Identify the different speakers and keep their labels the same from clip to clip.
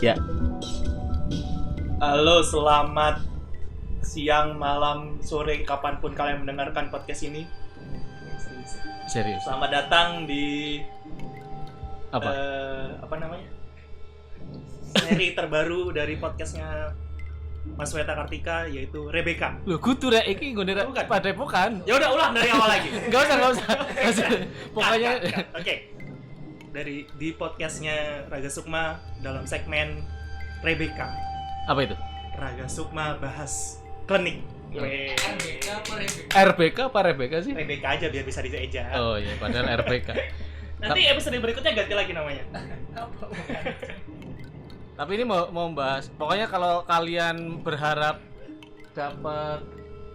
Speaker 1: Ya.
Speaker 2: Halo, selamat siang, malam, sore, kapanpun kalian mendengarkan podcast ini.
Speaker 1: Serius.
Speaker 2: Selamat datang di
Speaker 1: Apa?
Speaker 2: Namanya? Seri terbaru dari podcastnya Mas Weta Kartika, yaitu Rebecca.
Speaker 1: Loh, kudu rek iki nggone rek
Speaker 2: Bukan.
Speaker 1: padepokan.
Speaker 2: Ya udah, ulang dari awal lagi.
Speaker 1: Enggak usah. Pokoknya
Speaker 2: Oke. Di podcastnya Raga Sukma dalam segmen Rebecca.
Speaker 1: apa itu?
Speaker 2: Raga Sukma bahas klinik.
Speaker 1: RBK apa Rebecca sih?
Speaker 2: Rebecca aja biar bisa dieja.
Speaker 1: Oh iya, padahal RBK.
Speaker 2: Nanti episode berikutnya ganti lagi namanya.
Speaker 1: Tapi ini mau membahas. Pokoknya kalau kalian berharap dapat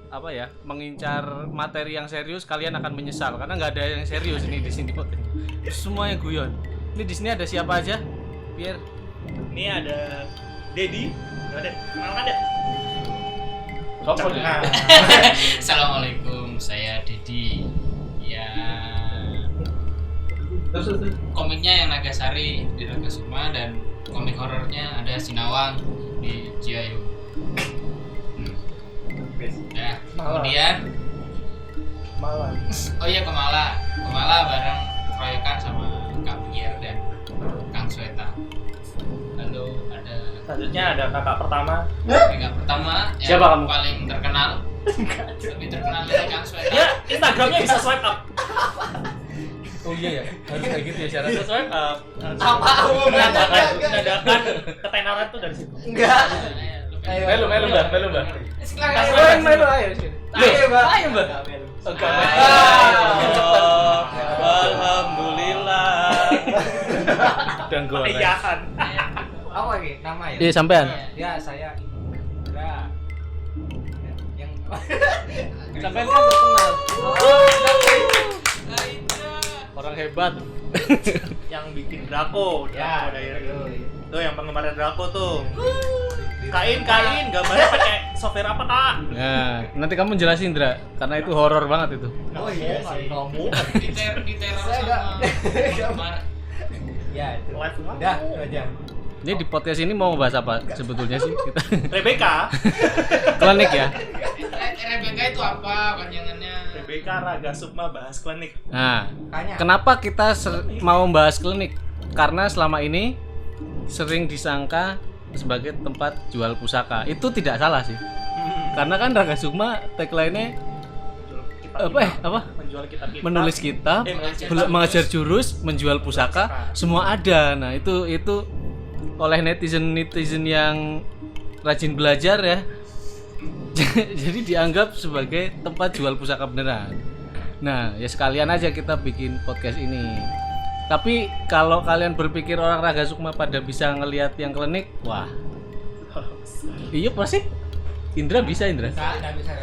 Speaker 1: apa ya, mengincar materi yang serius, kalian akan menyesal karena nggak ada yang serius ini di sini. Semuanya guyon. Ini di sini ada siapa aja? Biar
Speaker 2: Ini ada Dedi. Ada. Kenalan ada.
Speaker 3: Assalamualaikum, saya Dedi. Ya, komiknya yang Nagasari di Raga Sukma dan komik horornya ada Sinawang di Ciayu. Ya, kemudian
Speaker 2: Malam.
Speaker 3: oh iya Kemala bareng keroyokan sama Kak Pierre dan Kang Sweta. Lalu ada
Speaker 2: Selanjutnya ada kakak pertama.
Speaker 3: kakak pertama yang
Speaker 1: Siapa kamu?
Speaker 3: paling terkenal. Lebih terkenal dari Kang Sweta.
Speaker 2: Ya, Instagramnya bisa swipe up.
Speaker 1: oh iya ya, harus kayak gitu ya syaratnya.
Speaker 2: Swipe up.
Speaker 4: Apa?
Speaker 2: Menandakan ketenaran tuh dari situ.
Speaker 4: Enggak.
Speaker 1: Melu, Mbak.
Speaker 4: Melu ayo. Ayo, Mbak.
Speaker 1: Ayo, Mbak. Oke.
Speaker 2: Alhamdulillah.
Speaker 1: Dan gue.
Speaker 2: Perayaan.
Speaker 4: Apa lagi? Nama ya?
Speaker 1: Iya, sampean.
Speaker 4: Ya, saya Indra. Yang
Speaker 1: Sampean kan terkenal. Orang hebat.
Speaker 2: Yang bikin Draco.
Speaker 4: Ya,
Speaker 2: Tuh yang penggemar Draco tuh. Kain, gambarnya pakai software apa, Kak?
Speaker 1: Nah, nanti kamu jelasin, Indra, karena itu horor banget itu.
Speaker 4: Oh iya sih.
Speaker 2: Kamu.
Speaker 3: di teror
Speaker 4: Saya
Speaker 3: sama penggemar.
Speaker 4: Ya, itu.
Speaker 2: Live banget.
Speaker 4: Udah, itu aja.
Speaker 1: Ini di podcast ini mau bahas apa sebetulnya sih kita?
Speaker 2: Rebecca.
Speaker 1: Klinik ya.
Speaker 3: Rebecca itu apa panjangannya?
Speaker 2: Rebecca Raga Sukma bahas klinik.
Speaker 1: Nah,
Speaker 4: Tanya.
Speaker 1: kenapa kita mau membahas klinik? Karena selama ini sering disangka sebagai tempat jual pusaka. Itu tidak salah sih. Karena kan Raga Sukma tagline-nya apa?
Speaker 2: Menjual kitab.
Speaker 1: Menulis kitab, mengajar jurus, menjual pusaka, semua ada. Nah, itu oleh netizen yang rajin belajar ya. Jadi dianggap sebagai tempat jual pusaka beneran. Nah, ya sekalian aja kita bikin podcast ini. Tapi kalau kalian berpikir orang Raga Sukma pada bisa ngelihat yang klinik, wah. Iya pasti. Indra bisa.
Speaker 4: Enggak bisa.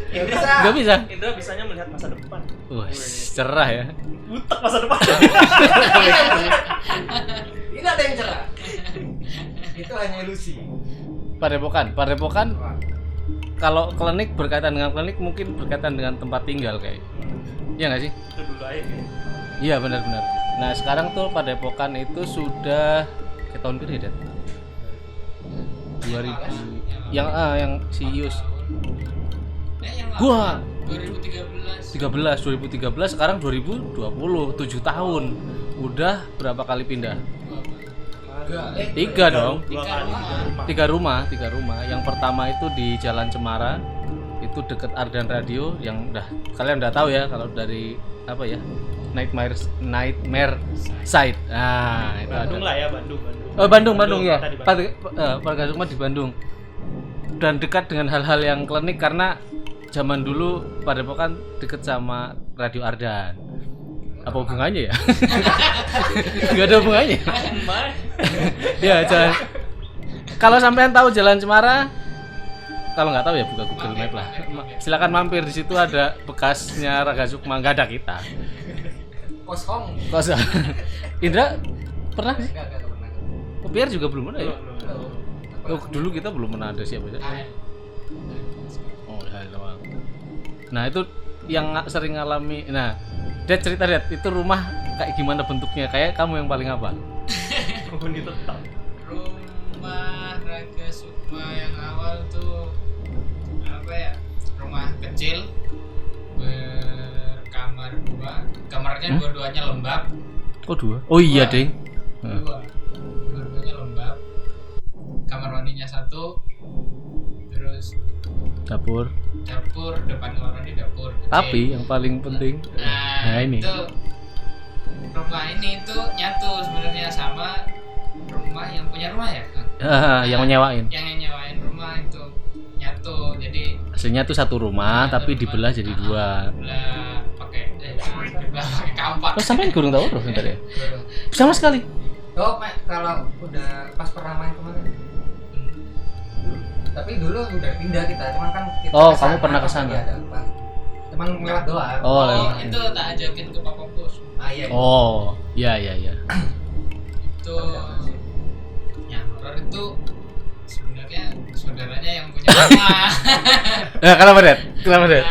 Speaker 4: Ya bisa.
Speaker 1: Enggak bisa.
Speaker 2: Indra bisanya melihat masa depan.
Speaker 1: Wah, cerah ya.
Speaker 2: Butek masa depan.
Speaker 4: Tidak ada yang cerah. Itu hanya ilusi.
Speaker 1: Padepokan. Kalau klinik berkaitan dengan klinik mungkin berkaitan dengan tempat tinggal kayak. Iya nggak sih?
Speaker 2: Itu dulu aja.
Speaker 1: Iya benar. Nah sekarang tuh Padepokan itu sudah ke tahun berapa ya? 2000 yang si Yus. Gua 2013 sekarang 2020 7 tahun. Udah berapa kali pindah? 3 dong. 3 rumah. Yang pertama itu di Jalan Cemara, itu deket Ardan Radio yang kalian udah tahu ya kalau dari apa ya, Nightmare Site. Nah itu
Speaker 2: Bandung
Speaker 1: ada.
Speaker 2: lah ya, Bandung.
Speaker 1: Oh Bandung ya.
Speaker 2: Kota di Bandung.
Speaker 1: Raga Sukma di Bandung. Dan dekat dengan hal-hal yang klinik karena zaman dulu Padepokan deket sama Radio Ardan. Apa hubungannya ya? Gak ada hubungannya. Ya jalan. Kalau sampean tahu Jalan Cemara, kalau nggak tahu ya buka Google Map lah. Silakan mampir, di situ ada bekasnya Raga Sukma, nggak ada kita.
Speaker 4: Kosong.
Speaker 1: Kosong. Indra pernah sih?
Speaker 4: Enggak pernah.
Speaker 1: Biar juga belum pernah ya. Oh, dulu kita belum pernah ada siapa ya? Oh, halo. Nah itu yang sering ngalami. Nah, Dad cerita Dad, itu rumah kayak gimana bentuknya? Kayak kamu yang paling apa?
Speaker 2: Penghuni tetap.
Speaker 3: Rumah Raga Sukma yang awal tuh apa ya? Rumah kecil berkamar 2. Kamarnya dua-duanya lembab.
Speaker 1: Oh 2. Oh iya,
Speaker 3: Dua.
Speaker 1: Ding.
Speaker 3: Dua-duanya lembab. Kamar mandinya 1. Terus
Speaker 1: Dapur.
Speaker 3: depan kamar mandi dapur kecil.
Speaker 1: Tapi yang paling penting ini.
Speaker 3: Itu rumah ini tuh nyatu sebenarnya sama rumah yang punya rumah ya kan?
Speaker 1: Yang menyewain.
Speaker 3: Yang nyewain rumah itu nyatu, jadi
Speaker 1: Aslinya tuh satu rumah
Speaker 3: satu
Speaker 1: tapi
Speaker 3: rumah.
Speaker 1: dibelah jadi 2.
Speaker 3: Dibelah pakai kampak.
Speaker 1: Oh, sampean kurang tahu loh sebentar ya.
Speaker 3: Kurang.
Speaker 1: Sama sekali.
Speaker 4: Oh, Mek, kalau udah pas pernah main kemarin. Tapi dulu udah pindah kita, cuman kan kita
Speaker 1: Oh,
Speaker 4: kesana,
Speaker 1: kamu pernah kesana?
Speaker 4: iya, ada Pak. Cuman lewat doang.
Speaker 1: Oh,
Speaker 3: Oh,
Speaker 1: iya.
Speaker 3: itu tak ajakin ke Papa Bos.
Speaker 4: Iya.
Speaker 1: Oh, iya.
Speaker 3: Itu ya horor itu sebenarnya saudaranya yang punya rumah.
Speaker 1: Kenapa, Dad? Kenapa, Dad?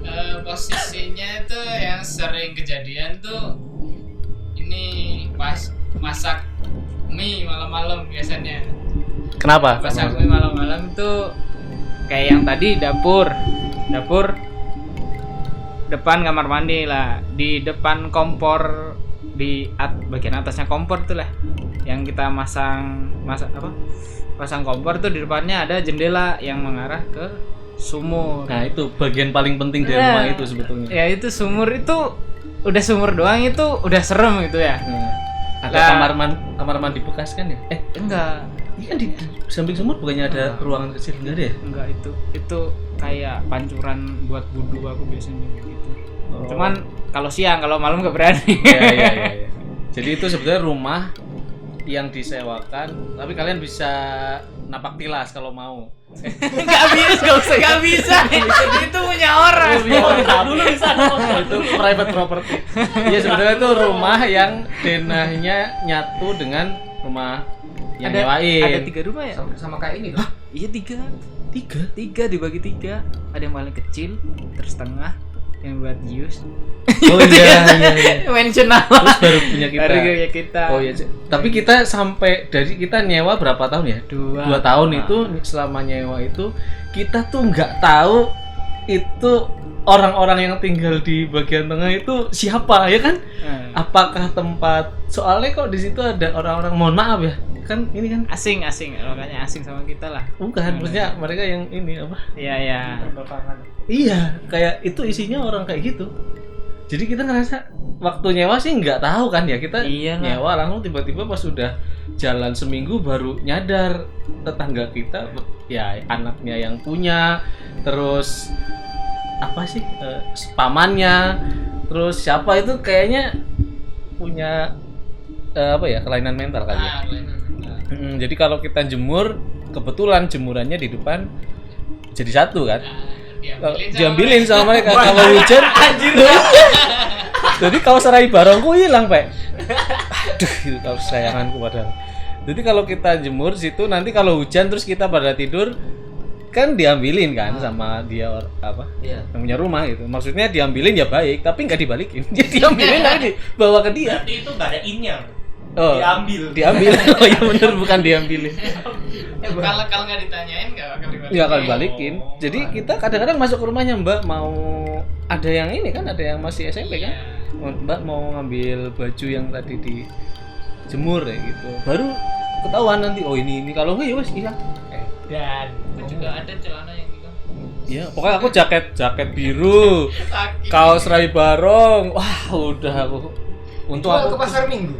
Speaker 3: Nah, posisinya itu yang sering kejadian tuh ini pas masak mie malam-malam biasanya.
Speaker 1: Kenapa?
Speaker 3: Masak mie malam-malam tuh kayak yang tadi dapur depan kamar mandi lah, di depan kompor, di bagian atasnya kompor tuh lah yang kita pasang kompor tuh, di depannya ada jendela yang mengarah ke sumur.
Speaker 1: Nah, itu bagian paling penting dari rumah itu sebetulnya.
Speaker 3: Ya itu sumur itu udah sumur doang itu udah serem gitu ya.
Speaker 1: Ada
Speaker 3: Lah.
Speaker 1: kamar mandi bekas kan ya?
Speaker 3: Enggak,
Speaker 1: Ini kan di samping sumur bukannya ada ruangan kecil, enggak ada ya?
Speaker 3: enggak, itu kayak pancuran buat wudu aku biasanya kayak gitu.
Speaker 1: Oh.
Speaker 3: Cuman kalau siang, kalau malam nggak berani.
Speaker 1: Iya. Jadi itu sebenarnya rumah yang disewakan, tapi kalian bisa napak tilas kalau mau.
Speaker 3: Nggak bisa. Itu punya orang.
Speaker 1: Dulu bisa itu private property. Iya, sebenarnya itu rumah yang denahnya nyatu dengan rumah yang nyewain.
Speaker 3: Ada 3 rumah ya?
Speaker 4: Sama kayak ini dong.
Speaker 3: Iya 3 dibagi 3. Ada yang paling kecil, terus tengah, yang buat use.
Speaker 1: Oh iya.
Speaker 3: Mention nama.
Speaker 1: Terus baru punya kita.
Speaker 3: Baru punya kita.
Speaker 1: Oh iya. Tapi kita sampai dari kita nyewa berapa tahun ya? 2 tahun itu selama nyewa itu kita tuh nggak tahu itu orang-orang yang tinggal di bagian tengah itu siapa ya kan? Apakah tempat? Soalnya kok di situ ada orang-orang, mohon maaf ya, kan ini kan
Speaker 3: Asing, makanya asing sama kita lah.
Speaker 1: bukan, maksudnya mereka yang ini apa?
Speaker 3: Iya.
Speaker 1: Iya, kayak itu isinya orang kayak gitu. Jadi kita ngerasa waktu nyewa sih nggak tahu kan ya, kita
Speaker 3: Iyalah.
Speaker 1: nyewa langsung tiba-tiba pas udah jalan seminggu baru nyadar tetangga kita ya anaknya yang punya, terus apa sih pamannya, terus siapa itu kayaknya punya apa ya, kelainan mental kali ya. Jadi kalau kita jemur, kebetulan jemurannya di depan jadi satu kan. Diambilin sama mereka. Kalau hujan anjir. Jadi kaos serai barongku hilang, Pak. Aduh, itu kaos sayanganku padahal. Jadi kalau kita jemur situ, nanti kalau hujan terus kita pada tidur kan diambilin kan sama dia apa?
Speaker 4: Iya.
Speaker 1: Yang punya rumah gitu. Maksudnya diambilin ya baik, tapi nggak dibalikin. Dia diambilin nanti bawa ke dia.
Speaker 2: Berarti itu nggak ada in-nya.
Speaker 1: Oh, diambil. Oh ya bener, bukan diambilin.
Speaker 3: Kalau nggak ditanyain nggak akan dibalikin.
Speaker 1: Nggak akan balikin. Jadi kita kadang-kadang masuk ke rumahnya, Mbak, mau ada yang ini kan, ada yang masih SMP kan, Mbak mau ngambil baju yang tadi dijemur ya gitu, baru ketahuan nanti, oh ini kalau nggak ya wes hilang.
Speaker 3: Dan juga ada celana yang gitu.
Speaker 1: Iya, pokoknya aku jaket biru, kaos rai barong, wah udah aku untuk
Speaker 4: Itu
Speaker 1: aku
Speaker 4: ke pasar minggu.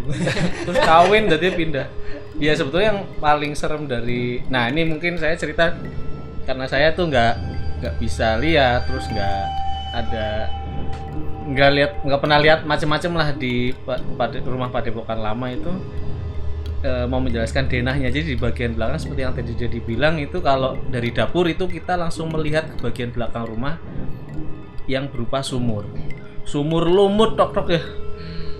Speaker 1: terus kawin jadi pindah. Ya sebetulnya yang paling serem dari, nah ini mungkin saya cerita karena saya tuh nggak bisa lihat, terus nggak pernah lihat macam-macam lah di rumah Padepokan lama itu. Mau menjelaskan denahnya, jadi di bagian belakang seperti yang tadi jadi bilang itu, kalau dari dapur itu kita langsung melihat ke bagian belakang rumah yang berupa sumur lumut tok ya,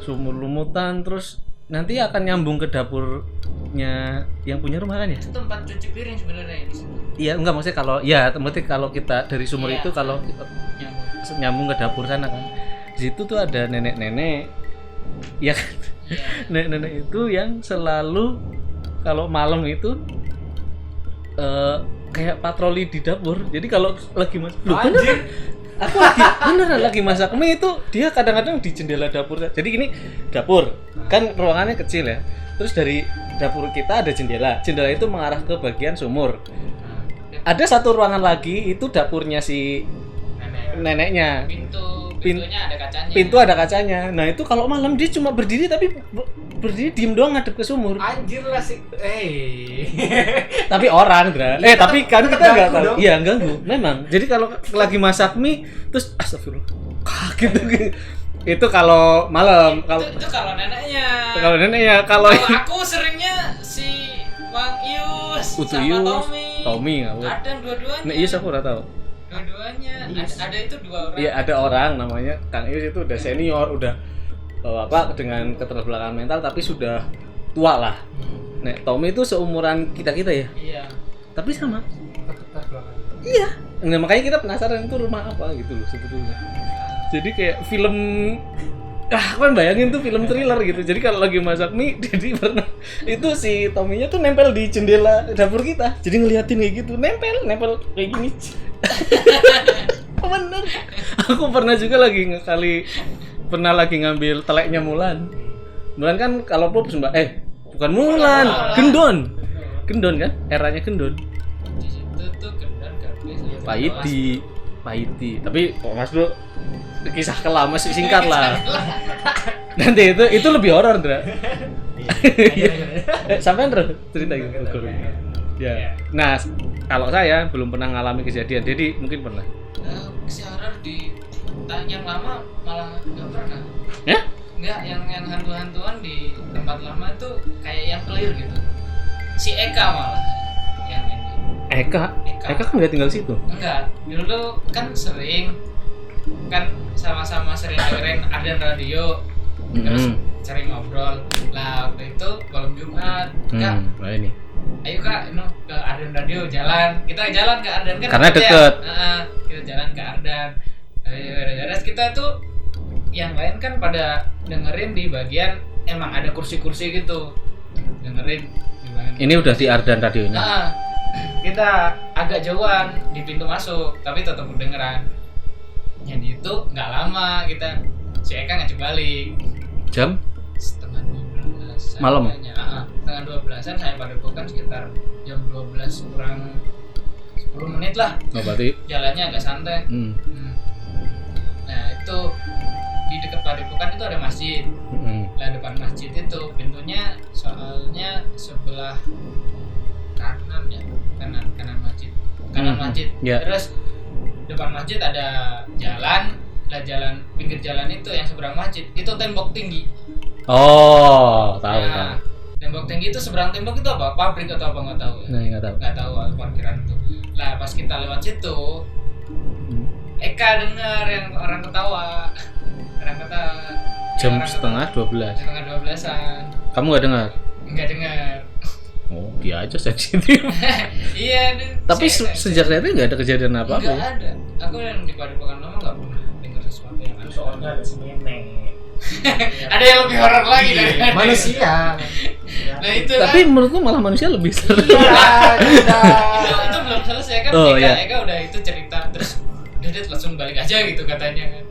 Speaker 1: sumur lumutan, terus nanti akan nyambung ke dapurnya yang punya rumah kan ya.
Speaker 3: Itu tempat cuci piring sebenarnya ini.
Speaker 1: Iya, enggak, maksudnya kalau ya berarti kalau kita dari sumur
Speaker 3: Iya.
Speaker 1: itu kalau nyambung ke dapur sana kan, di situ tuh ada nenek-nenek ya kan. Nenek-nenek itu yang selalu kalau malam itu kayak patroli di dapur. Jadi kalau lagi beneran, aku beneran lagi masak mie itu dia kadang-kadang di jendela dapur. Jadi ini dapur kan ruangannya kecil ya. Terus dari dapur kita ada jendela. Jendela itu mengarah ke bagian sumur. Ada satu ruangan lagi itu dapurnya si neneknya.
Speaker 3: Pintunya ada kacanya.
Speaker 1: Pintu ada kacanya. Nah itu kalau malam dia cuma berdiri tapi berdiri diem doang ngadep ke sumur.
Speaker 4: Anjir lah sih.
Speaker 1: Tapi orang, Dra. Tapi kan kita nggak tahu. Iya ganggu. Memang. Jadi kalau lagi masak mie terus astagfirullah. Gitu. Itu kalau malam.
Speaker 3: Itu kalau neneknya.
Speaker 1: Kalau neneknya. Kalau
Speaker 3: aku seringnya si Bang Ius sama
Speaker 1: Tommy nggak.
Speaker 3: Ada dua-duanya.
Speaker 1: Nah, Ius aku udah tahu.
Speaker 3: Dua-duanya ada itu 2 orang.
Speaker 1: Iya ada orang namanya Kang Ius itu udah senior, udah dengan keterbelakangan mental tapi sudah tua lah. Nek Tommy itu seumuran kita ya.
Speaker 3: Iya.
Speaker 1: Tapi sama. Iya. Nah, makanya kita penasaran itu rumah apa gitu loh sebetulnya. Jadi kayak film kan bayangin tuh film thriller gitu. Jadi kalau lagi masak mie, jadi pernah itu si Tommy-nya tuh nempel di jendela dapur kita. Jadi ngeliatin kayak gitu, nempel kayak gini. Bener. Aku pernah juga lagi lagi ngambil teleknya Mulan. Mulan kan kalau pop bukan Mulan, Gendon kan? Eranya Gendon.
Speaker 3: Di situ tuh Gendon Garbis.
Speaker 1: Paiti. Tapi Mas Bro kisah kelam masih singkat lah. Nanti itu lebih horor, Dra. Sampean terus cerita gitu. Ya. Nah, kalau saya belum pernah ngalami kejadian. Jadi mungkin pernah.
Speaker 3: Si horor di yang lama malah nggak pernah.
Speaker 1: Ya?
Speaker 3: Nggak, yang hantu-hantuan di tempat lama tuh kayak yang clear gitu. Si Eka malah yang ini.
Speaker 1: Eka kan nggak tinggal situ.
Speaker 3: Enggak, dulu kan sering kan sama-sama sering dengerin Ardan Radio, terus sering ngobrol. Lah waktu itu malam Jumat, Kak,
Speaker 1: ini.
Speaker 3: Ayo Kak, ke Ardan Radio jalan. Kita jalan ke Ardan kan.
Speaker 1: Karena deket.
Speaker 3: Kita jalan ke Ardan. Terus kita tuh yang lain kan pada dengerin di bagian emang ada kursi-kursi gitu. Dengerin di bagian.
Speaker 1: Ini udah di Ardan radionya.
Speaker 3: Kita agak jauhan di pintu masuk, tapi tetap kedengeran. Jadi itu nggak lama kita si Eka ngajak balik.
Speaker 1: Jam?
Speaker 3: Setengah 12
Speaker 1: malam?
Speaker 3: Setengah 12an saya pada bukan sekitar jam 12 kurang 10 menit lah.
Speaker 1: Berarti
Speaker 3: jalannya agak santai. Nah itu di dekat Padepokan itu ada masjid. Lah depan masjid itu pintunya soalnya sebelah kanan masjid. Masjid. Yeah. Terus depan masjid ada jalan. Lah pinggir jalan itu yang seberang masjid itu tembok tinggi.
Speaker 1: Oh, tahu.
Speaker 3: Tembok tinggi itu seberang tembok itu apa? Pabrik atau apa nggak tahu.
Speaker 1: Nah, nggak tahu
Speaker 3: parkiran itu. Lah pas kita lewat situ, Eka dengar yang orang ketawa.
Speaker 1: Jam setengah 12.
Speaker 3: Setengah 12an.
Speaker 1: Kamu nggak dengar?
Speaker 3: Nggak dengar.
Speaker 1: Oh, dia aja sensitif.
Speaker 3: Iya.
Speaker 1: Tapi sejak itu nggak ada kejadian apa-apa.
Speaker 3: Nggak ada. Aku yang di Padepokan lama nggak pernah dengar sesuatu yang aneh.
Speaker 2: Soalnya ada si nenek.
Speaker 3: Ada yang lebih horor lagi dari
Speaker 4: manusia.
Speaker 3: Nah itu
Speaker 1: tapi kan, menurutku malah manusia lebih seru.
Speaker 3: Itu belum selesai kan. Eka udah itu cerita terus udah dia langsung balik aja gitu katanya kan.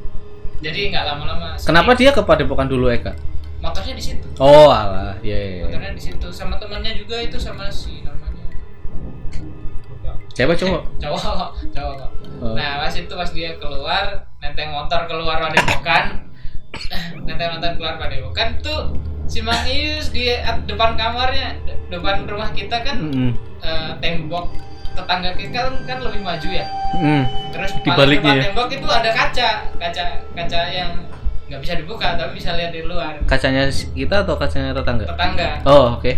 Speaker 3: Jadi nggak lama-lama.
Speaker 1: Kenapa dia ke Padepokan dulu Eka?
Speaker 3: Motornya di situ.
Speaker 1: Oh alah, iya.
Speaker 3: Motornya di situ sama temannya juga itu sama si namanya.
Speaker 1: Siapa cowok?
Speaker 3: Cowok. Nah pas dia keluar nenteng motor keluar Padepokan. Keluar Padepokan tuh si Mang Ius di depan kamarnya, depan rumah kita kan tembok tetangga kita kan lebih maju ya. Terus di baliknya tembok itu ada kaca yang nggak bisa dibuka tapi bisa lihat dari luar. Kacanya
Speaker 1: kita atau kacanya tetangga?
Speaker 3: Tetangga.
Speaker 1: Oh oke.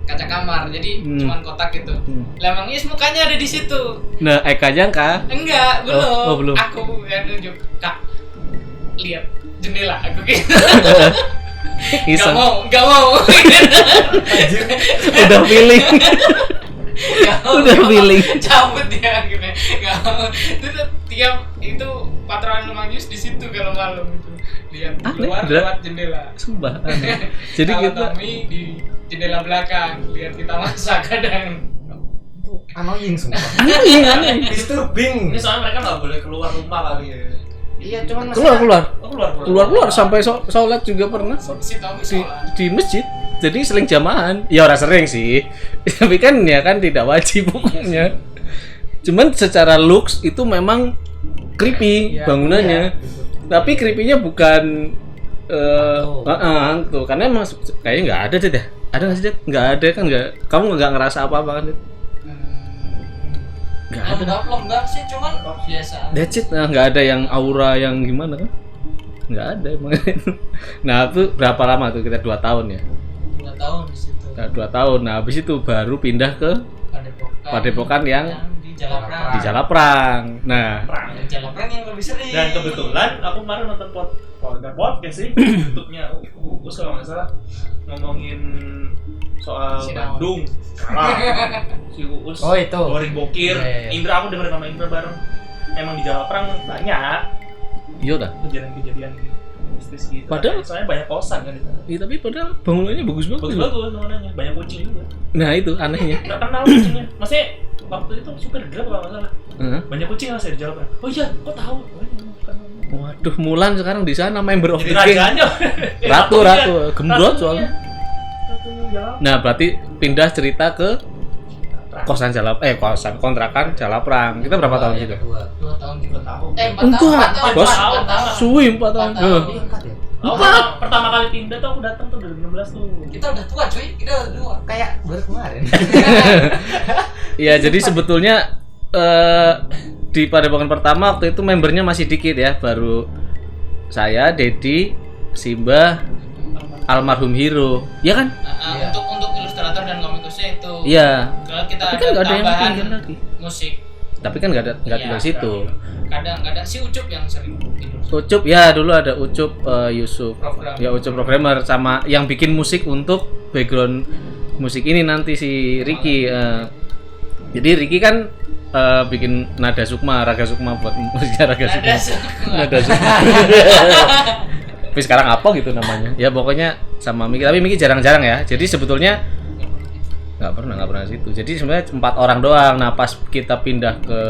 Speaker 3: Kaca kamar jadi cuman kotak gitu. Lah Mang Ius mukanya ada di situ.
Speaker 1: Nah Eka jangka?
Speaker 3: Enggak, belum.
Speaker 1: Oh, belum.
Speaker 3: Aku yang tunjuk, Kak. Lihat jendela aku gitu. Gak mau.
Speaker 1: Udah feeling.
Speaker 3: Cabut dia gitu. Gak mau. Itu tiap itu patronan Mang Ius di situ kalau malam itu. lihat
Speaker 1: Aneh,
Speaker 3: keluar
Speaker 1: beneran.
Speaker 3: lewat jendela.
Speaker 1: Sumpah aneh. Jadi
Speaker 3: Kalau
Speaker 1: kita
Speaker 3: Tommy di jendela belakang lihat kita masak kadang.
Speaker 4: Annoying sumpah.
Speaker 1: aneh.
Speaker 4: Disturbing.
Speaker 2: Ini soalnya mereka nggak boleh keluar rumah kali ya.
Speaker 4: Iya, cuman
Speaker 1: Keluar
Speaker 2: Oh,
Speaker 1: keluar sampai sampai sholat juga pernah
Speaker 3: Si Tommy
Speaker 1: di,
Speaker 3: sholat.
Speaker 1: di masjid. Jadi sering jamahan. Ya orang sering sih. Tapi kan ya kan tidak wajib hukumnya. Cuman secara looks itu memang creepy
Speaker 3: Iya,
Speaker 1: bangunannya. Tapi creepy-nya bukan tuh karena emang kayaknya nggak ada deh. Ada nggak sih Ded? Nggak ada kan nggak. Kamu nggak ngerasa apa-apa kan Ded? Nggak ada.
Speaker 3: Lembab sih, cuman biasa.
Speaker 1: That's it. Nah, nggak ada yang aura yang gimana kan? Nggak ada emang. Nah itu berapa lama tuh kita 2 tahun ya?
Speaker 3: 2 tahun di situ.
Speaker 1: Nah, 2 tahun. Nah habis itu baru pindah ke Padepokan yang
Speaker 3: di Jalaprang.
Speaker 1: di Jalaprang. Nah
Speaker 3: Di Jalaprang yang lebih sering.
Speaker 2: Dan kebetulan aku kemarin nonton podcast sih YouTube-nya Uus kalau nggak salah ngomongin soal
Speaker 3: Sinawang.
Speaker 2: Bandung. Kalah. Si Uus.
Speaker 4: Oh, itu.
Speaker 2: Goreng Bokir.
Speaker 4: Iya.
Speaker 2: Indra, aku dengerin sama Indra bareng. Emang di Jalaprang banyak
Speaker 1: iya dah.
Speaker 2: kejadian-kejadian mistis gitu.
Speaker 1: Padahal-
Speaker 2: soalnya banyak kosan kan di sana.
Speaker 1: Iya tapi padahal bangunannya bagus-bagus.
Speaker 2: Bagus-bagus bangunannya, banyak kucing juga.
Speaker 1: Nah itu anehnya.
Speaker 2: Nggak kenal kucingnya. Maksudnya waktu itu super Grab kalau nggak salah.
Speaker 1: Heeh.
Speaker 2: Banyak kucing yang saya di Jalaprang. Oh iya, kok tahu?
Speaker 1: Waduh, Mulan sekarang di sana member of
Speaker 2: Jadi
Speaker 1: the king.
Speaker 2: rajanya.
Speaker 1: Ratu, gembrot
Speaker 2: Ratunya.
Speaker 1: soalnya.
Speaker 2: Ratunya Jalaprang.
Speaker 1: Nah, berarti pindah cerita ke kosan kontrakan Jalaprang. Kita berapa tahun situ?
Speaker 3: 2 tahun juga.
Speaker 2: 2 tahun.
Speaker 3: 4
Speaker 1: Enggak,
Speaker 3: tahun. 4 tahun.
Speaker 1: bos.
Speaker 3: 4 tahun.
Speaker 1: Suwi 4 tahun.
Speaker 3: 4 tahun.
Speaker 4: Iya, empat ya.
Speaker 2: Aku pertama kali pindah tuh aku datang tuh 2016 tuh.
Speaker 3: Kita udah tua cuy, kita udah tua.
Speaker 4: Kayak baru kemarin.
Speaker 1: Iya, jadi sebetulnya di Padepokan pertama waktu itu membernya masih dikit ya, baru saya, Dedi, Simba, almarhum Hiro. Iya kan?
Speaker 4: Iya.
Speaker 3: Untuk ilustrator dan komikusnya itu.
Speaker 1: Iya.
Speaker 3: Kalau kita
Speaker 1: Tapi
Speaker 3: ada
Speaker 1: kan nggak ada yang
Speaker 3: tambahan
Speaker 1: pindah lagi.
Speaker 3: musik.
Speaker 1: Tapi kan nggak
Speaker 3: Iya,
Speaker 1: tinggal situ.
Speaker 3: Kadang si Ucup yang sering tidur.
Speaker 1: Ucup ya dulu ada Ucup Yusuf.
Speaker 3: Program.
Speaker 1: Ya Ucup programmer sama yang bikin musik untuk background musik ini nanti si Ricky. Jadi Ricky kan bikin Nada Sukma, Raga Sukma buat musiknya Raga Sukma.
Speaker 3: Nada Sukma.
Speaker 1: Nada Sukma. Tapi sekarang apa gitu namanya? Ya pokoknya sama Miki, tapi Miki jarang-jarang ya. Jadi sebetulnya nggak pernah situ. Jadi sebenarnya 4 orang doang. Nah pas kita pindah ke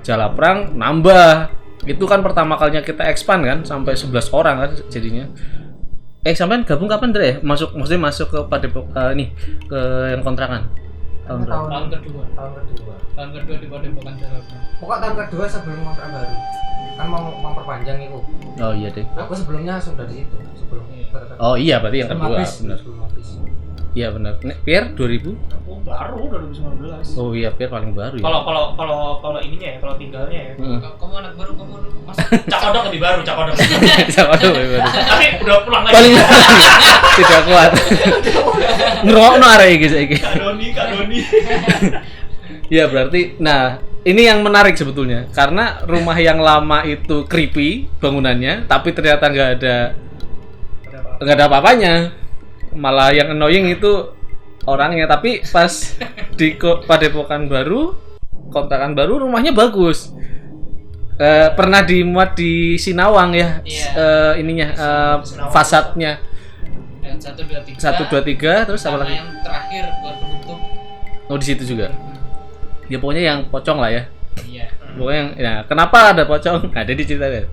Speaker 1: Jalaprang nambah. Itu kan pertama kalinya kita expand kan sampai 11 orang kan jadinya. Sampean gabung kapan Dre? Maksudnya masuk ke Padepokan ini ke yang kontrakan. Tahun berapa?
Speaker 3: Tahun kedua. Tahun kedua di Padepokan Jalaprang.
Speaker 4: Pokok tahun kedua sebelum kontrak baru. Kan mau memperpanjang itu.
Speaker 1: Oh iya deh.
Speaker 4: Aku sebelumnya sudah di situ, sebelum berangkat.
Speaker 1: Oh iya berarti yang
Speaker 4: Sebelum
Speaker 1: kedua
Speaker 4: habis,
Speaker 1: benar.
Speaker 4: sebelum habis.
Speaker 1: Iya benar. Pierre 2000?
Speaker 2: Aku baru 2019.
Speaker 1: Oh iya Pierre paling baru ya.
Speaker 2: Kalau ininya ya, kalau tinggalnya ya.
Speaker 1: Heeh.
Speaker 3: Kamu anak baru, kamu Mas.
Speaker 2: Cakodok lebih baru, Cakodok.
Speaker 1: Sama tuh paling baru.
Speaker 2: Tapi udah pulang lagi.
Speaker 1: Paling tidak kuat. Ngerokno arek iki saiki.
Speaker 2: Kak Doni.
Speaker 1: Ya berarti nah ini yang menarik sebetulnya karena rumah yang lama itu creepy bangunannya tapi ternyata nggak ada apa-apanya, malah yang annoying itu orangnya. Tapi pas di Padepokan baru, kontrakan baru, rumahnya bagus. Pernah dimuat di Sinawang ya.
Speaker 3: Iya.
Speaker 1: Ininya fasadnya
Speaker 3: Yang 1 2 3.
Speaker 1: 1 2 3 terus apa
Speaker 3: Sama
Speaker 1: lagi?
Speaker 3: yang terakhir buat penutup.
Speaker 1: Oh di situ juga. Ya pokoknya yang pocong lah ya.
Speaker 3: Iya.
Speaker 1: Pokoknya yang ya, kenapa ada pocong? Ada di cerita kan?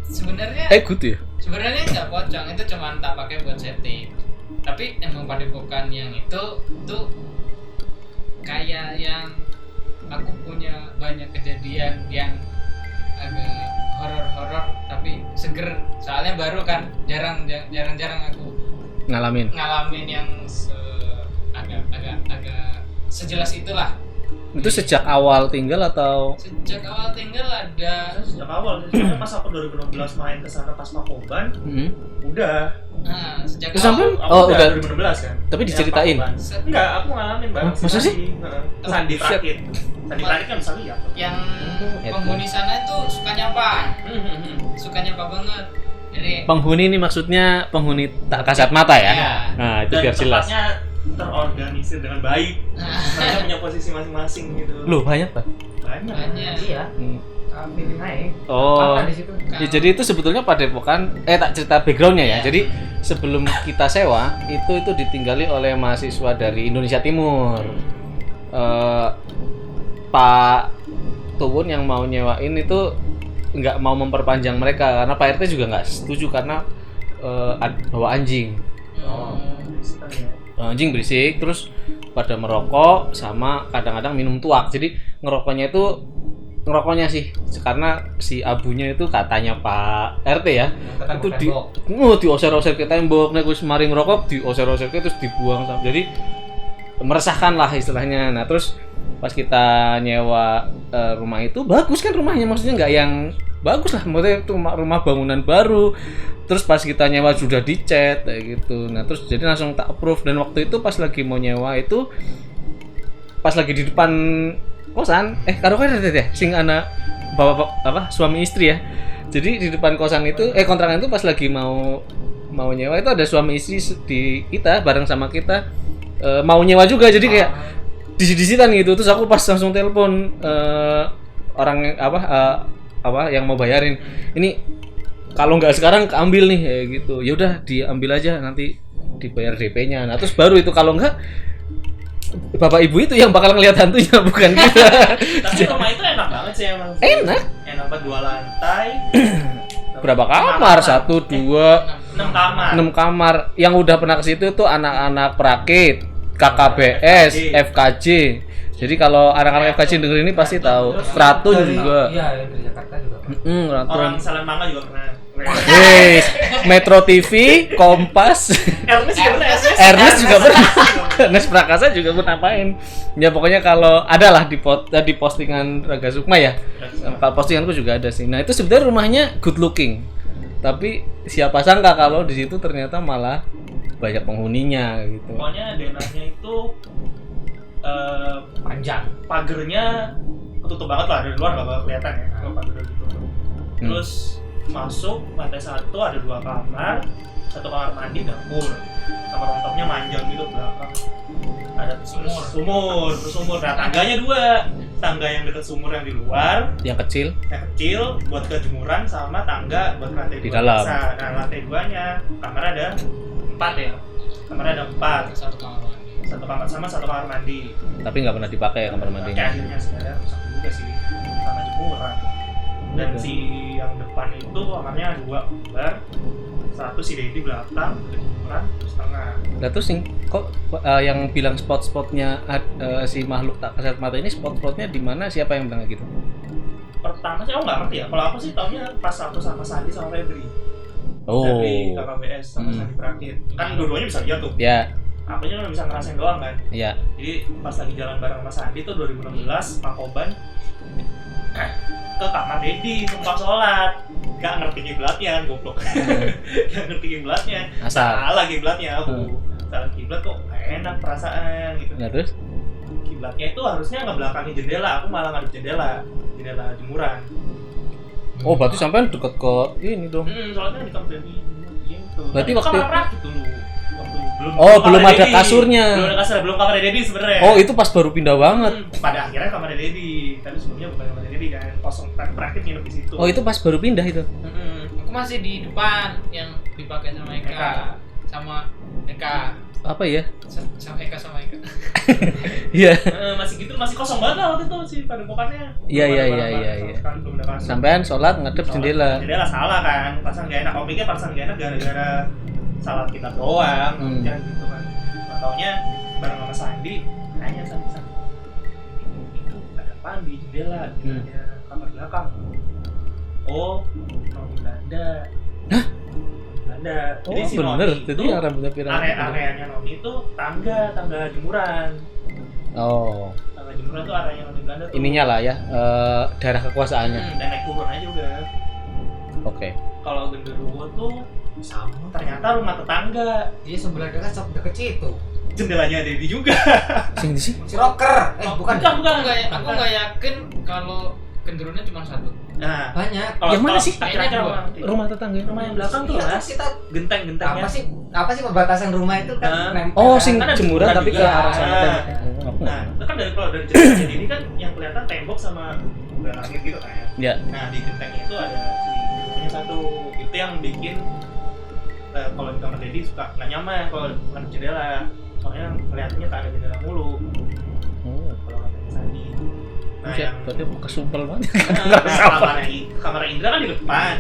Speaker 3: Sebenarnya
Speaker 1: Good ya.
Speaker 3: sebenarnya nggak pocong, itu cuma tak pakai buat setting. Tapi emang Padepokan yang itu tuh kayak yang aku punya banyak kejadian yang agak horor-horor tapi seger. Soalnya baru kan jarang-jarang aku
Speaker 1: Ngalamin.
Speaker 3: ngalamin yang agak sejelas itulah.
Speaker 1: Itu sejak awal tinggal atau
Speaker 3: Sejak awal tinggal ada
Speaker 2: Sejak awal, soalnya pas aku 2016 main ke sana pas Pakoban, udah.
Speaker 3: sejak
Speaker 1: Terus sampai
Speaker 2: Aku
Speaker 1: udah
Speaker 2: 2016 kan.
Speaker 1: Tapi diceritain?
Speaker 2: Yang Pakoban. Enggak, aku ngalamin banget.
Speaker 1: Masa sih?
Speaker 2: Sandi terakhir. Sandi terakhir kan bisa lihat.
Speaker 3: yang penghuni sana itu suka nyapa banget. Jadi
Speaker 1: penghuni ini maksudnya penghuni tak kasat mata ya?
Speaker 3: Iya.
Speaker 1: Nah itu
Speaker 2: Dan
Speaker 1: biar jelas.
Speaker 2: tempatnya terorganisir dengan baik. Mereka punya posisi masing-masing gitu.
Speaker 1: Loh banyak pak?
Speaker 2: Banyak.
Speaker 3: banyak.
Speaker 4: Iya. kami naik.
Speaker 1: Oh.
Speaker 4: Makan di situ.
Speaker 1: Ya, jadi itu sebetulnya Padepokan tak cerita backgroundnya ya. Jadi sebelum kita sewa itu ditinggali oleh mahasiswa dari Indonesia Timur. Pak Tuwun yang mau nyewain itu nggak mau memperpanjang mereka karena Pak RT juga nggak setuju karena bawa anjing. Anjing berisik, terus pada merokok sama kadang-kadang minum tuak. Jadi ngerokoknya sih karena si abunya itu katanya Pak RT ya itu dioser-oser ke tembok, nek wis mari ngerokok dioser-oser ke terus dibuang. Jadi meresahkan lah istilahnya. Nah terus pas kita nyewa rumah itu bagus kan rumahnya, maksudnya nggak yang bagus lah, maksudnya itu rumah bangunan baru. Terus pas kita nyewa sudah dicat kayak gitu. Nah terus jadi langsung tak approve. Dan waktu itu pas lagi mau nyewa itu pas lagi di depan kosan karo kan ya sing anak bapak suami istri ya. Jadi di depan kosan itu kontrakan itu pas lagi mau nyewa itu ada suami istri di kita bareng sama kita mau nyewa juga. Jadi kayak disi-disitan gitu. Terus aku pas langsung telepon orang yang mau bayarin. Ini kalau nggak sekarang keambil nih kayak gitu. Ya udah diambil aja nanti dibayar DP-nya. Nah, terus baru itu kalau enggak bapak ibu itu yang bakal ngelihat hantunya bukan kita.
Speaker 2: Tapi rumah itu enak banget sih emang.
Speaker 1: Enak
Speaker 2: Banget 2 lantai.
Speaker 1: Berapa kamar? 1, 2,
Speaker 2: 6 kamar.
Speaker 1: 6 kamar. Yang udah pernah ke situ tuh anak-anak Prakit, KKBS, FKJ. Jadi kalau anak-anak FKJ denger ini pasti tahu. Ratu juga.
Speaker 4: Iya, dari Jakarta juga.
Speaker 1: Ratu.
Speaker 2: Orang Salemanga juga pernah.
Speaker 1: Metro TV, Kompas, Ernest juga pernah. Ernest Prakasa juga pernah main. Ya pokoknya kalau ada lah di postingan Raga Sukma ya. Postinganku juga ada sih. Nah itu sebenarnya rumahnya good looking. Tapi siapa sangka kalau di situ ternyata malah banyak penghuninya gitu.
Speaker 2: Pokoknya denahnya itu
Speaker 4: Panjang.
Speaker 2: pagernya ketutup banget lah, dari luar nggak bakal kelihatan ya kalau pagernya ditutup. Terus masuk lantai 1 ada 2 kamar, 1 kamar mandi, dapur, kamar rontoknya manjang gitu belakang. Ada sumur. Nah tangganya 2, tangga yang dekat sumur yang di luar,
Speaker 1: Yang kecil
Speaker 2: buat kejemuran, sama tangga buat lantai
Speaker 1: Di
Speaker 2: 2
Speaker 1: dalam.
Speaker 2: biasa. Nah lantai 2-nya kamar ada 4 ya, kamar ada 4,
Speaker 3: Satu kamar mandi.
Speaker 2: 1 kamar sama 1 kamar mandi.
Speaker 1: tapi nggak pernah dipakai kamar
Speaker 2: Pakai
Speaker 1: mandinya.
Speaker 2: akhirnya sebenarnya rusak juga sih sama jemuran. Dan si yang depan itu kamarnya 2 kamar, 1 si Dedi belakang, jemuran terus tengah.
Speaker 1: Nah terus kok yang bilang spot-spotnya si makhluk tak kasat mata ini spot-spotnya di mana? Siapa yang bilang gitu?
Speaker 2: Pertama sih aku nggak ngerti ya. Kalau aku sih taunya pas aku sama Sandi sama Febri.
Speaker 1: Oh.
Speaker 2: Dari KKBS sama Sandi Prakit. Kan dua-duanya bisa lihat tuh.
Speaker 1: Ya,
Speaker 2: Aku nya bisa ngerasain doang kan.
Speaker 1: ya.
Speaker 2: Jadi pas lagi jalan bareng sama Sandi tuh 2016 Makoban ke kamar Dedi sumpah sholat, gak ngerti kiblatnya kan goblok. Gak ngerti kiblatnya.
Speaker 1: Asal.
Speaker 2: Salah kiblatnya aku. Salah kiblat kok gak enak perasaan gitu.
Speaker 1: Nah terus?
Speaker 2: Kiblatnya itu harusnya ngebelakangi jendela, aku malah ngadep jendela jemuran.
Speaker 1: Oh berarti sampai deket ke ini dong.
Speaker 2: Soalnya di kamar Dedi gitu.
Speaker 1: Berarti
Speaker 2: Tapi
Speaker 1: waktu
Speaker 2: kamar Prakit dulu.
Speaker 1: belum ada kasurnya.
Speaker 2: Belum ada kasur, belum kamar Dedi sebenarnya.
Speaker 1: Oh itu pas baru pindah banget.
Speaker 2: Pada akhirnya kamar Dedi, tapi sebelumnya bukan kamar Dedi kan, kosong Prakit nginep di situ.
Speaker 1: Oh itu pas baru pindah itu.
Speaker 3: Aku masih di depan yang dipakai sama Eka. Sama Eka.
Speaker 1: Apa ya?
Speaker 3: Sama Eka.
Speaker 1: Iya.
Speaker 2: Masih gitu, masih kosong banget lah waktu itu sih padepokannya.
Speaker 1: Iya.
Speaker 2: Belum ada kasur.
Speaker 1: Sampean sholat ngadep jendela.
Speaker 2: Jendela salah kan, pasang gak enak. Aku pikir pasang gak enak gara-gara salat kita doang, jangan gitu kan. Taunya bareng sama Sandi, nanya Sandi itu ada apaan di jendela, ada kamar belakang. Oh, Noni Belanda.
Speaker 1: Hah?
Speaker 2: Belanda.
Speaker 1: Oh
Speaker 2: Jadi si
Speaker 1: bener,
Speaker 2: Noni
Speaker 1: jadi
Speaker 2: itu
Speaker 1: rambutnya pirang.
Speaker 2: areanya Noni itu tangga jemuran.
Speaker 1: Oh,
Speaker 2: Tangga jemuran tuh areanya Noni Belanda tuh.
Speaker 1: ininya lah ya, daerah kekuasaannya.
Speaker 2: Dan naik turun aja juga.
Speaker 1: Oke.
Speaker 2: Kalau genderuwo tuh
Speaker 4: Sama.
Speaker 2: ternyata rumah tetangga.
Speaker 4: Dia sebelah deket situ.
Speaker 2: Jendelanya Dedi juga.
Speaker 1: Sing di sih?
Speaker 4: Si Rocker. Bukan.
Speaker 3: Aku nggak yakin kalau genderunnya cuma 1.
Speaker 2: Nah,
Speaker 4: Banyak.
Speaker 1: Yang mana sih?
Speaker 2: Akhirnya
Speaker 1: Rumah tetangga.
Speaker 2: rumah yang belakang tuh
Speaker 4: Iya,
Speaker 2: mas,
Speaker 4: kita
Speaker 2: genteng-gentengnya.
Speaker 4: apa sih pembatasan rumah itu kan nempel.
Speaker 1: Oh,
Speaker 4: kan?
Speaker 1: sing
Speaker 2: Kan ada
Speaker 1: jemuran
Speaker 2: jemuran
Speaker 1: tapi ke
Speaker 2: juga.
Speaker 1: arah sana.
Speaker 2: Nah, itu kan kalau dari jendelanya ini kan yang kelihatan tembok sama udah langit gitu kan ya.
Speaker 1: Ya.
Speaker 2: Nah di gentengnya itu ada si pintunya satu, itu yang bikin kalau di kamar Dedi suka nggak nyaman kalau bukan jendela, soalnya melihatnya tak ada jendela mulu.
Speaker 1: Oh.
Speaker 2: Kalau katanya Sandi. Nah
Speaker 1: Buset,
Speaker 2: yang
Speaker 1: berarti aku kesumpel banget.
Speaker 2: kamar Indra kan di depan,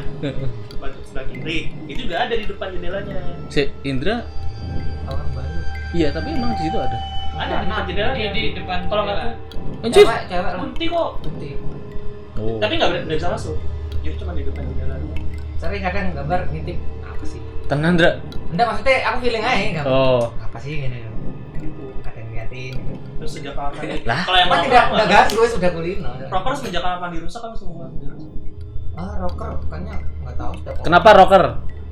Speaker 2: sebelah kiri, itu juga ada di depan jendelanya.
Speaker 1: Si Indra,
Speaker 4: Orang baru.
Speaker 1: iya tapi emang di situ ada.
Speaker 2: Ada di depan jendelanya.
Speaker 3: di depan
Speaker 2: Kalau
Speaker 3: jendela.
Speaker 2: nggak
Speaker 1: Anjir.
Speaker 4: Cewek lah.
Speaker 2: kunti kok,
Speaker 4: Putih.
Speaker 1: Oh.
Speaker 2: tapi nggak bisa masuk. Jadi cuma di depan jendela.
Speaker 4: Sering kadang gambar ngintip apa sih?
Speaker 1: Tenan, Ndra.
Speaker 4: Enggak, maksudnya aku feeling aja gambar.
Speaker 1: Oh.
Speaker 4: Apa sih gini? Kadang ngeliatin.
Speaker 2: Terus sejak kamar mandi.
Speaker 1: Lah?
Speaker 2: Kalau yang
Speaker 4: Emang
Speaker 2: rocker
Speaker 4: tidak
Speaker 2: nggak?
Speaker 4: ganggu, sudah kulino.
Speaker 2: Rocker semenjak kamar mandi rusak kan semua dirusak.
Speaker 4: Ah, rocker kayaknya nggak tahu setiap orang.
Speaker 1: Kenapa rocker?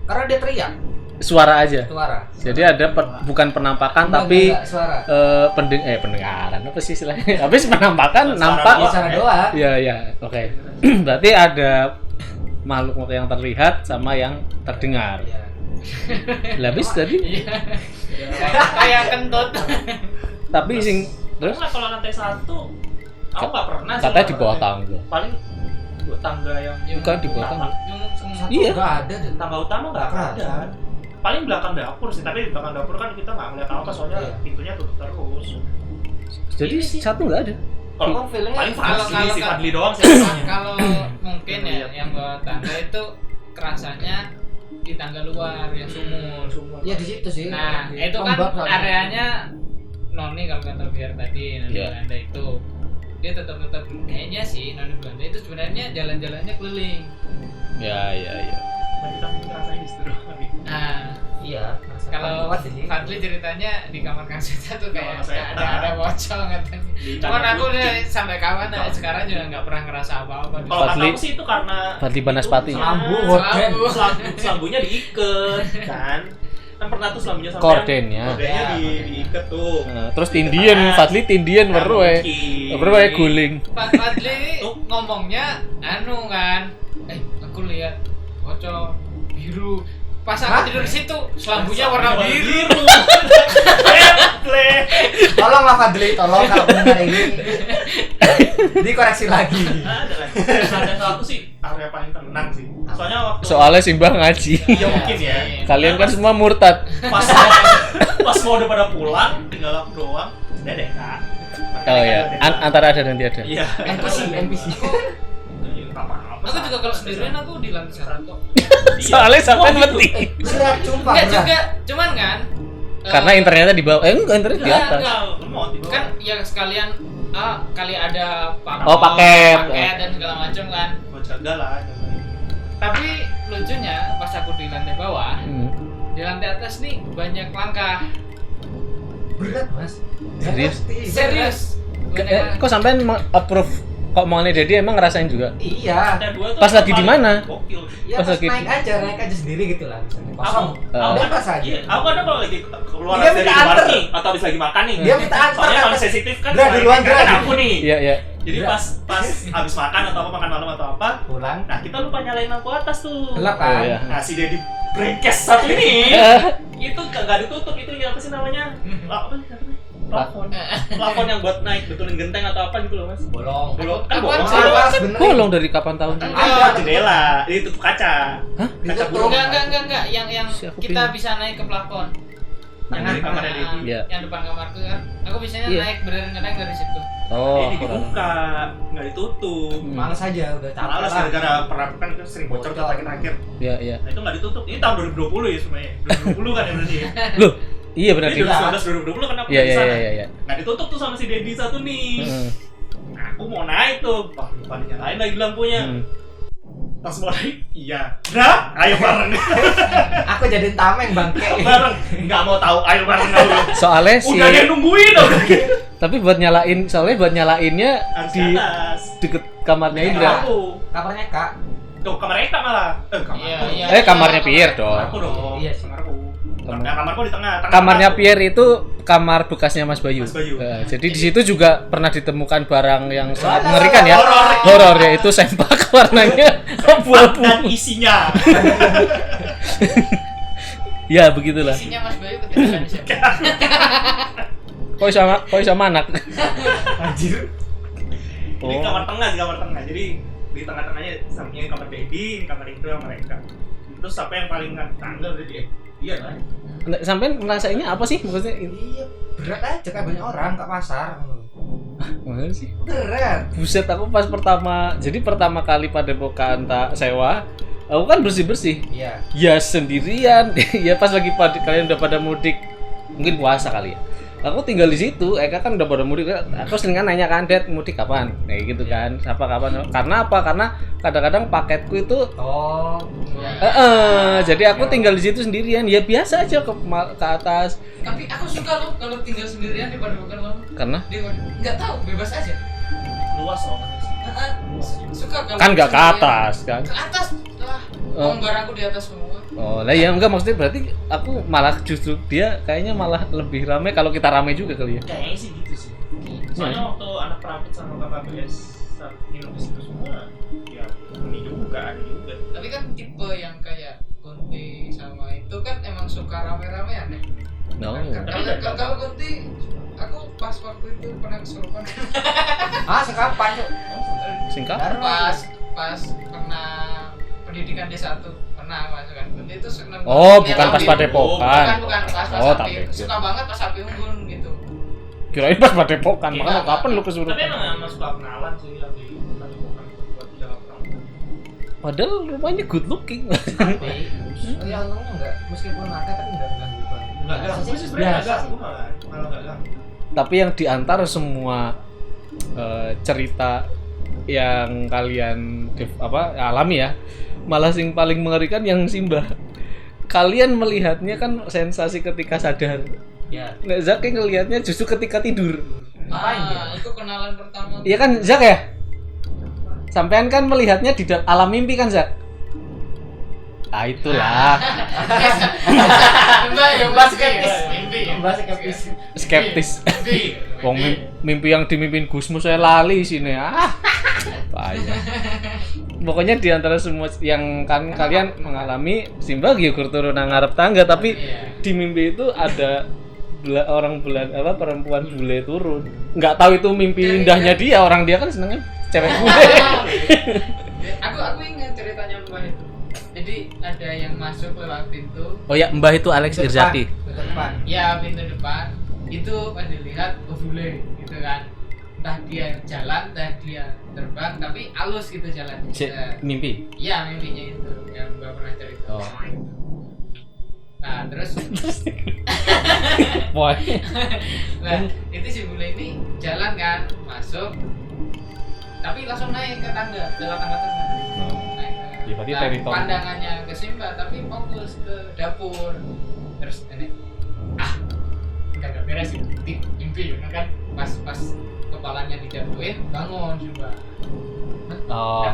Speaker 4: Karena dia teriak
Speaker 1: Suara aja.
Speaker 4: suara.
Speaker 1: Jadi ada bukan penampakan
Speaker 4: Enggak,
Speaker 1: tapi
Speaker 4: enggak, suara.
Speaker 1: pendengaran apa sih istilahnya? Habis penampakan
Speaker 2: Suara
Speaker 1: nampak.
Speaker 2: doang.
Speaker 4: Suara doang.
Speaker 1: Iya, iya. Oke. Berarti ada makhluk yang terlihat sama yang terdengar.
Speaker 4: Iya.
Speaker 1: Lah habis tadi.
Speaker 3: Iya. Kayak kentut.
Speaker 1: Tapi sing terus
Speaker 2: Terus kalau lantai 1 aku nggak pernah sih.
Speaker 1: katanya di
Speaker 2: kalau
Speaker 1: bawah
Speaker 2: lantai.
Speaker 1: tangga.
Speaker 2: Paling buat tangga yang
Speaker 1: Bukan di bawah
Speaker 2: utama.
Speaker 1: tangga.
Speaker 4: Satu
Speaker 1: Iya.
Speaker 4: nggak ada deh.
Speaker 2: Tangga utama nggak ada. Paling belakang dapur sih, tapi di belakang dapur kan kita nggak ngeliat apa soalnya
Speaker 4: Iya.
Speaker 2: pintunya tutup terus.
Speaker 1: Jadi satu nggak ada.
Speaker 2: Kalau
Speaker 4: Emang feelingnya
Speaker 2: paling
Speaker 3: Kalau-
Speaker 2: Fadli
Speaker 3: kalau-
Speaker 2: si
Speaker 3: kalau-
Speaker 2: Fadli doang sih.
Speaker 3: Kalau mungkin ya yang bawah tangga itu kerasanya di tangga luar yang sumur.
Speaker 4: Iya di situ sih.
Speaker 3: Nah,
Speaker 4: Di
Speaker 3: itu kan
Speaker 4: Tombak lah.
Speaker 3: areanya Noni kalau kata biar tadi Noni
Speaker 1: Iya.
Speaker 3: Belanda itu dia tetap kayaknya sih Noni Belanda itu sebenarnya jalan-jalannya keliling.
Speaker 1: Ya, ya, ya.
Speaker 2: Nah, kita mungkin ngerasain di situ doang.
Speaker 3: Nah,
Speaker 4: Iya. masa
Speaker 3: kalau
Speaker 4: kuat sih.
Speaker 3: Fadli ceritanya di kamar Kang Seta tuh kayak
Speaker 2: Kamar Seta.
Speaker 3: ada pocong katanya.
Speaker 2: Di
Speaker 3: Cuman
Speaker 2: tangga
Speaker 3: aku
Speaker 2: putih.
Speaker 3: udah sampai kawan sekarang juga nggak pernah ngerasa apa-apa.
Speaker 2: Kalau kata
Speaker 1: Fadli-
Speaker 2: aku sih itu karena
Speaker 1: Fadli Banaspati.
Speaker 4: Selambu,
Speaker 2: itu
Speaker 4: gorden.
Speaker 2: selambunya diikat kan. Kan pernah tuh selambunya sampai
Speaker 1: Kordennya.
Speaker 2: Kordennya
Speaker 4: Ya,
Speaker 2: diikat tuh.
Speaker 1: Nah, terus tindian, Fadli tindian
Speaker 2: Nggak
Speaker 1: baru ya.
Speaker 2: mungkin.
Speaker 1: Baru ya guling.
Speaker 3: Fadli ngomongnya anu kan, aku lihat pocong biru. Pas aku
Speaker 4: Hah?
Speaker 3: tidur di situ, selambunya warna biru.
Speaker 2: Temple.
Speaker 4: Tolonglah Fadli, tolong kalau mendengar ini. Dikoreksi lagi.
Speaker 2: Ada lah. Ada satu sih area paling tenang sih. Soalnya waktu
Speaker 1: Soalnya Simbah ngaji.
Speaker 2: ya mungkin ya.
Speaker 1: Kalian kan semua murtad.
Speaker 2: Pas mau udah pada pulang, tinggal aku doang. Udah deh kak.
Speaker 1: Oh ya, antara ada dan tiada.
Speaker 2: Iya.
Speaker 4: NPC.
Speaker 2: Apa-apa.
Speaker 3: Aku juga kalau sendirian aku di lantai satu kok.
Speaker 1: Soalnya sampai mati.
Speaker 4: Berat, sumpah
Speaker 3: Enggak
Speaker 4: berat.
Speaker 3: juga, cuman kan
Speaker 1: Karena internetnya di bawah. Enggak, internet di atas.
Speaker 3: kan ya sekalian kali ada
Speaker 1: Oh, paket.
Speaker 3: dan segala macam kan.
Speaker 2: Buat jaga lah.
Speaker 3: Tapi lucunya pas aku di lantai bawah,
Speaker 1: Hmm.
Speaker 3: di lantai atas nih banyak langkah.
Speaker 4: Berat, Mas.
Speaker 1: Serius?
Speaker 3: Serius.
Speaker 1: Kok sampean approve kok mau Dedi emang ngerasain juga?
Speaker 4: Iya.
Speaker 2: Ada dua tuh
Speaker 1: Pas lagi di
Speaker 2: paling
Speaker 1: mana?
Speaker 2: gokil.
Speaker 4: Ya
Speaker 1: Pas
Speaker 4: pas
Speaker 1: lagi-
Speaker 4: naik aja sendiri gitu lah misalnya. Kosong.
Speaker 2: Aku
Speaker 4: Bebas aja.
Speaker 2: Iya, aku kadang kalau lagi keluar
Speaker 4: Dia
Speaker 2: dari
Speaker 4: minta
Speaker 2: luar
Speaker 4: anter.
Speaker 2: nih atau habis lagi makan nih.
Speaker 4: Dia minta anter,
Speaker 2: Soalnya
Speaker 4: kan.
Speaker 2: paling sensitif kan.
Speaker 4: Dra, duluan, Dra.
Speaker 2: kan aku nih.
Speaker 1: Iya, iya.
Speaker 2: Jadi
Speaker 4: Dra.
Speaker 2: pas habis makan atau apa makan malam atau apa,
Speaker 4: Pulang.
Speaker 2: nah kita lupa nyalain lampu atas tuh.
Speaker 4: Gelap
Speaker 1: Oh,
Speaker 4: kan?
Speaker 1: iya.
Speaker 2: Nah si Dedi breakes satu ini itu nggak ditutup, itu yang apa sih namanya? Apa sih namanya? Plafon yang buat naik betulin genteng atau apa gitu loh mas.
Speaker 4: Bolong.
Speaker 2: Bolong kan
Speaker 3: Apaan
Speaker 2: bolong
Speaker 3: sih?
Speaker 2: sih.
Speaker 4: Pas bener.
Speaker 1: Bolong dari kapan tahun?
Speaker 2: Ada jendela, ini tutup kaca.
Speaker 1: Hah?
Speaker 2: Kaca
Speaker 4: Ditutup.
Speaker 2: burung.
Speaker 3: Enggak, yang
Speaker 1: Si aku
Speaker 3: kita
Speaker 1: bingung.
Speaker 3: bisa naik ke plafon.
Speaker 2: Yang dari kamarnya Dedi.
Speaker 1: Iya.
Speaker 3: Yang depan kamarku kan. Aku biasanya
Speaker 1: Iya.
Speaker 3: naik berdering-dering dari situ.
Speaker 1: Oh,
Speaker 2: Ini
Speaker 1: kurang.
Speaker 2: dibuka, nggak ditutup.
Speaker 4: Males aja udah capek
Speaker 2: Malas
Speaker 4: lah.
Speaker 2: gara-gara pernah kan itu sering bocor tuh terakhir-terakhir.
Speaker 1: Iya, iya.
Speaker 2: Nah itu nggak ditutup. Ini tahun 2020 ya sebenarnya. 2020 kan ya berarti ya.
Speaker 1: Loh, iya benar
Speaker 2: Ini
Speaker 1: di.
Speaker 2: 2019 2020 kan aku
Speaker 1: Iya,
Speaker 2: di
Speaker 1: iya,
Speaker 2: sana.
Speaker 1: iya, iya.
Speaker 2: Nah ditutup tuh sama si Dedi satu nih.
Speaker 1: Heeh.
Speaker 2: Nah, aku mau naik tuh, wah lupa dinyalain lagi lampunya.
Speaker 1: Hmm.
Speaker 2: Pas mau naik, iya. Nah, ayo bareng.
Speaker 4: Aku jadiin tameng bangke.
Speaker 2: Bareng. Nggak mau tahu, ayo bareng dulu.
Speaker 1: Soalnya sih,
Speaker 2: Udah dia nungguin udah.
Speaker 1: tapi buat nyalain, soalnya buat nyalainnya
Speaker 2: Harus
Speaker 1: di
Speaker 2: ke atas.
Speaker 1: deket kamarnya
Speaker 2: Iya,
Speaker 1: Indra.
Speaker 2: aku.
Speaker 4: Kamarnya Kak.
Speaker 2: Tuh kamar Eka malah. Kamar
Speaker 3: Iya,
Speaker 2: aku.
Speaker 3: iya.
Speaker 1: Kamarnya Pierre dong.
Speaker 2: Kamarku dong.
Speaker 4: Iya sih.
Speaker 2: Kamarku.
Speaker 1: Kamar-
Speaker 2: Nah, kamarku di tengah.
Speaker 1: Kamarnya
Speaker 2: aku.
Speaker 1: Pierre itu kamar bekasnya Mas Bayu.
Speaker 2: Mas Bayu.
Speaker 1: Jadi di situ juga pernah ditemukan barang yang sangat mengerikan ya.
Speaker 2: Horor.
Speaker 1: Horor ya, itu sempak warnanya abu-abu.
Speaker 2: Dan isinya.
Speaker 1: Ya, begitulah.
Speaker 3: Isinya Mas Bayu ketika di situ.
Speaker 1: Kok sama anak?
Speaker 2: Anjir. Ini kamar tengah sih, kamar tengah. Jadi di tengah-tengahnya sampingnya kamar Dedi, ini kamar Indro sama mereka. Terus siapa yang paling tanggal jadi iya lah.
Speaker 1: Sampai ngerasainnya apa sih maksudnya?
Speaker 4: Iya, berat aja kayak banyak orang ke pasar.
Speaker 1: Mana sih?
Speaker 4: Berat.
Speaker 1: Buset, aku pas pertama kali Padepokan tak sewa, aku kan bersih-bersih.
Speaker 4: Iya.
Speaker 1: Ya sendirian. Ya pas lagi kalian udah pada mudik, mungkin puasa kali ya. Aku tinggal di situ, Eka kan udah pada mudik. Aku sering kan nanya kan, "Dad, mudik kapan?" Kayak gitu kan. Siapa kapan? Karena apa? Karena kadang-kadang paketku itu
Speaker 4: Oh.
Speaker 1: jadi aku tinggal di situ sendirian. Ya biasa aja ke atas.
Speaker 3: Tapi aku suka loh kalau tinggal sendirian di Padepokan Lama.
Speaker 1: Karena
Speaker 3: Nggak tahu, bebas aja.
Speaker 2: Luas soalnya sih.
Speaker 3: Suka kalau
Speaker 1: kan nggak ke
Speaker 3: sendirian.
Speaker 1: atas kan.
Speaker 3: Ke atas lah. Barangku di atas semua.
Speaker 1: Oh, lah ya enggak, maksudnya berarti aku malah justru dia kayaknya malah lebih ramai kalau kita ramai juga kali ya.
Speaker 2: Kayaknya sih gitu sih. Soalnya waktu anak Prapit sama KKBS nginep di situ semua, ya ini juga ada juga.
Speaker 3: Tapi kan tipe yang kayak Kunti sama itu kan emang suka rame-ramean ya.
Speaker 1: No.
Speaker 3: Kalau Kunti, aku pas waktu itu pernah kesurupan.
Speaker 4: Sekapan, Cuk?
Speaker 1: Singkat?
Speaker 3: Pas pernah pendidikan D1 pernah masuk kan. Kunti itu seneng.
Speaker 1: Oh, bukan
Speaker 3: lihat
Speaker 1: pas
Speaker 3: api.
Speaker 1: Padepokan.
Speaker 3: Bukan pas
Speaker 1: Oh,
Speaker 3: api.
Speaker 1: tapi
Speaker 3: Suka banget pas api unggun gitu.
Speaker 1: Kirain pas Padepokan,
Speaker 2: Iya,
Speaker 1: makanya kapan lu
Speaker 2: Tapi
Speaker 1: kesurupan?
Speaker 2: emang nggak masuk kenalan sih lagi bukan buat jalan perang.
Speaker 1: Padahal rumahnya good looking.
Speaker 4: Ya untungnya enggak, meskipun ada tapi enggak ganggu banget.
Speaker 2: Nggak ganggu sih sebenarnya, nggak ganggu malah nggak ganggu.
Speaker 1: Tapi yang diantar semua cerita yang kalian alami ya, malah yang paling mengerikan yang Simbah. Kalian melihatnya kan sensasi ketika sadar.
Speaker 4: Ya.
Speaker 1: Nggak, Zak ngelihatnya justru ketika tidur.
Speaker 3: Itu kenalan pertama.
Speaker 1: Iya kan Zak ya? Sampean kan melihatnya di alam mimpi kan Zak? Ah itulah.
Speaker 3: Mbak skeptis.
Speaker 4: Mbak skeptis.
Speaker 1: Skeptis. Wong mimpi yang dimimpin Gusmus saya lali sini. Payah. Pokoknya di antara semua yang kan kalian mengalami, Simbah gyukur turun nang ngarep tangga, tapi di mimpi itu ada perempuan bule turun. Nggak tahu itu mimpi indahnya dia, orang dia kan senengnya cewek bule.
Speaker 3: Aku ingat ceritanya Mbak itu. Jadi ada yang masuk lewat pintu.
Speaker 1: Oh ya, Mbah itu Alex Irzati.
Speaker 4: Depan.
Speaker 3: Ya pintu depan. Itu pas dilihat bule gitu kan. Entah dia jalan, entah dia terbang, tapi halus gitu jalan.
Speaker 1: Mimpi.
Speaker 3: Iya mimpinya itu yang Mbak pernah cerita.
Speaker 1: Oh.
Speaker 3: Nah terus,
Speaker 1: Boy.
Speaker 3: nah itu si bule ini jalan kan, masuk, tapi langsung naik ke tangga, lewat tangga tengah. Naik ke-
Speaker 1: Ya, berarti
Speaker 3: nah,
Speaker 1: teritori.
Speaker 3: pandangannya ke Simbah, tapi fokus ke dapur. Terus ini, nggak beres itu, mimpi kan, pas kepalanya dijatuhin, bangun Simbah.
Speaker 1: Oh,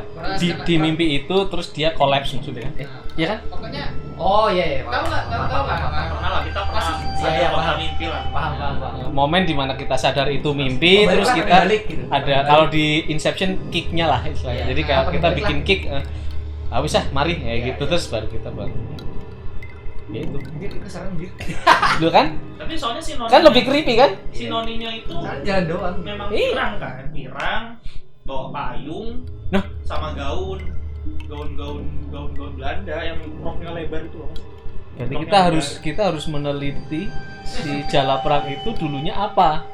Speaker 1: di mimpi itu terus dia kolaps maksudnya. Iya kan?
Speaker 3: Pokoknya
Speaker 4: Oh iya.
Speaker 3: tahu nggak lah.
Speaker 2: Pernah lah, kita pernah
Speaker 4: Iya,
Speaker 2: paham
Speaker 4: paham.
Speaker 2: mimpi lah.
Speaker 4: Paham.
Speaker 1: Momen dimana kita sadar itu mimpi,
Speaker 4: Oh,
Speaker 1: terus
Speaker 4: balik
Speaker 1: kita
Speaker 4: balik gitu.
Speaker 1: ada kalau di Inception kicknya lah istilahnya.
Speaker 4: Iya.
Speaker 1: Jadi kalau kita
Speaker 4: Balik
Speaker 1: bikin
Speaker 4: lah.
Speaker 1: kick, bisa mari ya
Speaker 4: Iya,
Speaker 1: gitu
Speaker 4: iya.
Speaker 1: terus baru kita bangun. Ya itu.
Speaker 4: Dia kesaran dia.
Speaker 1: Dulu kan?
Speaker 2: Tapi soalnya si noni
Speaker 1: Kan lebih creepy kan?
Speaker 2: si noninya itu
Speaker 4: Jalan doang.
Speaker 2: memang
Speaker 1: Iya.
Speaker 2: pirang, bawa payung,
Speaker 1: Nah.
Speaker 2: sama gaun Belanda yang roknya lebar itu loh.
Speaker 1: Berarti kita harus meneliti si Jalaprak itu dulunya apa.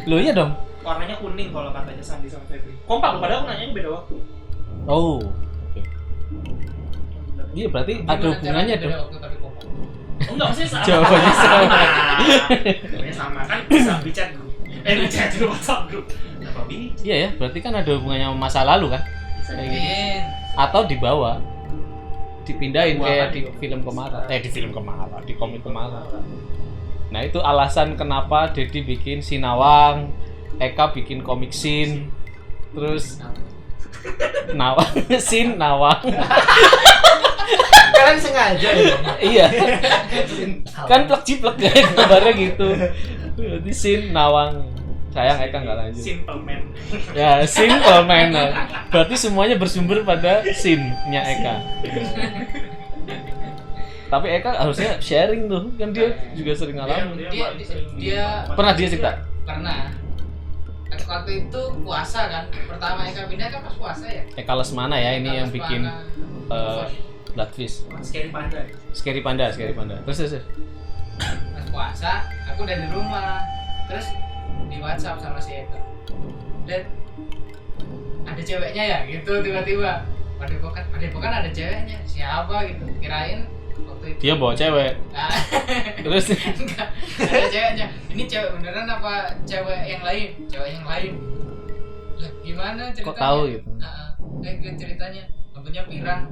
Speaker 1: Loh iya dong.
Speaker 2: Warnanya kuning kalau katanya Sandi sama Febri. Kompak loh, padahal aku nanyanya beda waktu.
Speaker 1: Oh. Oke. Iya berarti ada hubungannya dong.
Speaker 3: Tapi kompak.
Speaker 2: Oh, enggak, maksudnya sama.
Speaker 1: Jawabannya sama.
Speaker 2: Jawabannya sama kan bisa bicara grup. Bicara di WhatsApp grup. Apa bi?
Speaker 1: Iya ya, berarti kan ada hubungannya sama masa lalu kan? Kayak gitu. Atau dibawa, dipindahin kayak di film Kemara, di komik Kemara. Nah itu alasan kenapa Dedi bikin Sinawang, Eka bikin komik Sin, terus Nawang, Sin, Nawang.
Speaker 4: Kalian sengaja ya.
Speaker 1: Iya, kan plek-ciplek ya gambarnya gitu. Jadi Sin, Nawang. Sayang Eka nggak lanjut.
Speaker 2: Simple man.
Speaker 1: Ya, simple manner. Berarti semuanya bersumber pada sin-nya Eka. Tapi Eka harusnya sharing tuh, kan dia juga sering ngalamin.
Speaker 3: Dia
Speaker 1: Pernah dia cerita?
Speaker 3: Pernah. waktu itu puasa kan. Pertama Eka pindah kan pas puasa ya.
Speaker 1: Ekales mana ya ini yang bikin
Speaker 3: Mana?
Speaker 1: Bloodfish.
Speaker 2: Scary Panda.
Speaker 1: Scary Panda. Terus.
Speaker 3: Pas puasa aku udah di rumah. Terus di WhatsApp sama si Eka. Dan ada ceweknya ya gitu tiba-tiba. Padepokan ada ceweknya. Siapa gitu. Kirain waktu itu
Speaker 1: Dia bawa cewek.
Speaker 3: Nah,
Speaker 1: Terus
Speaker 3: enggak ada ceweknya. Ini cewek beneran apa cewek yang lain? Cewek yang lain. Lah gimana ceritanya?
Speaker 1: Kok tahu gitu?
Speaker 3: Ceritanya lampunya pirang.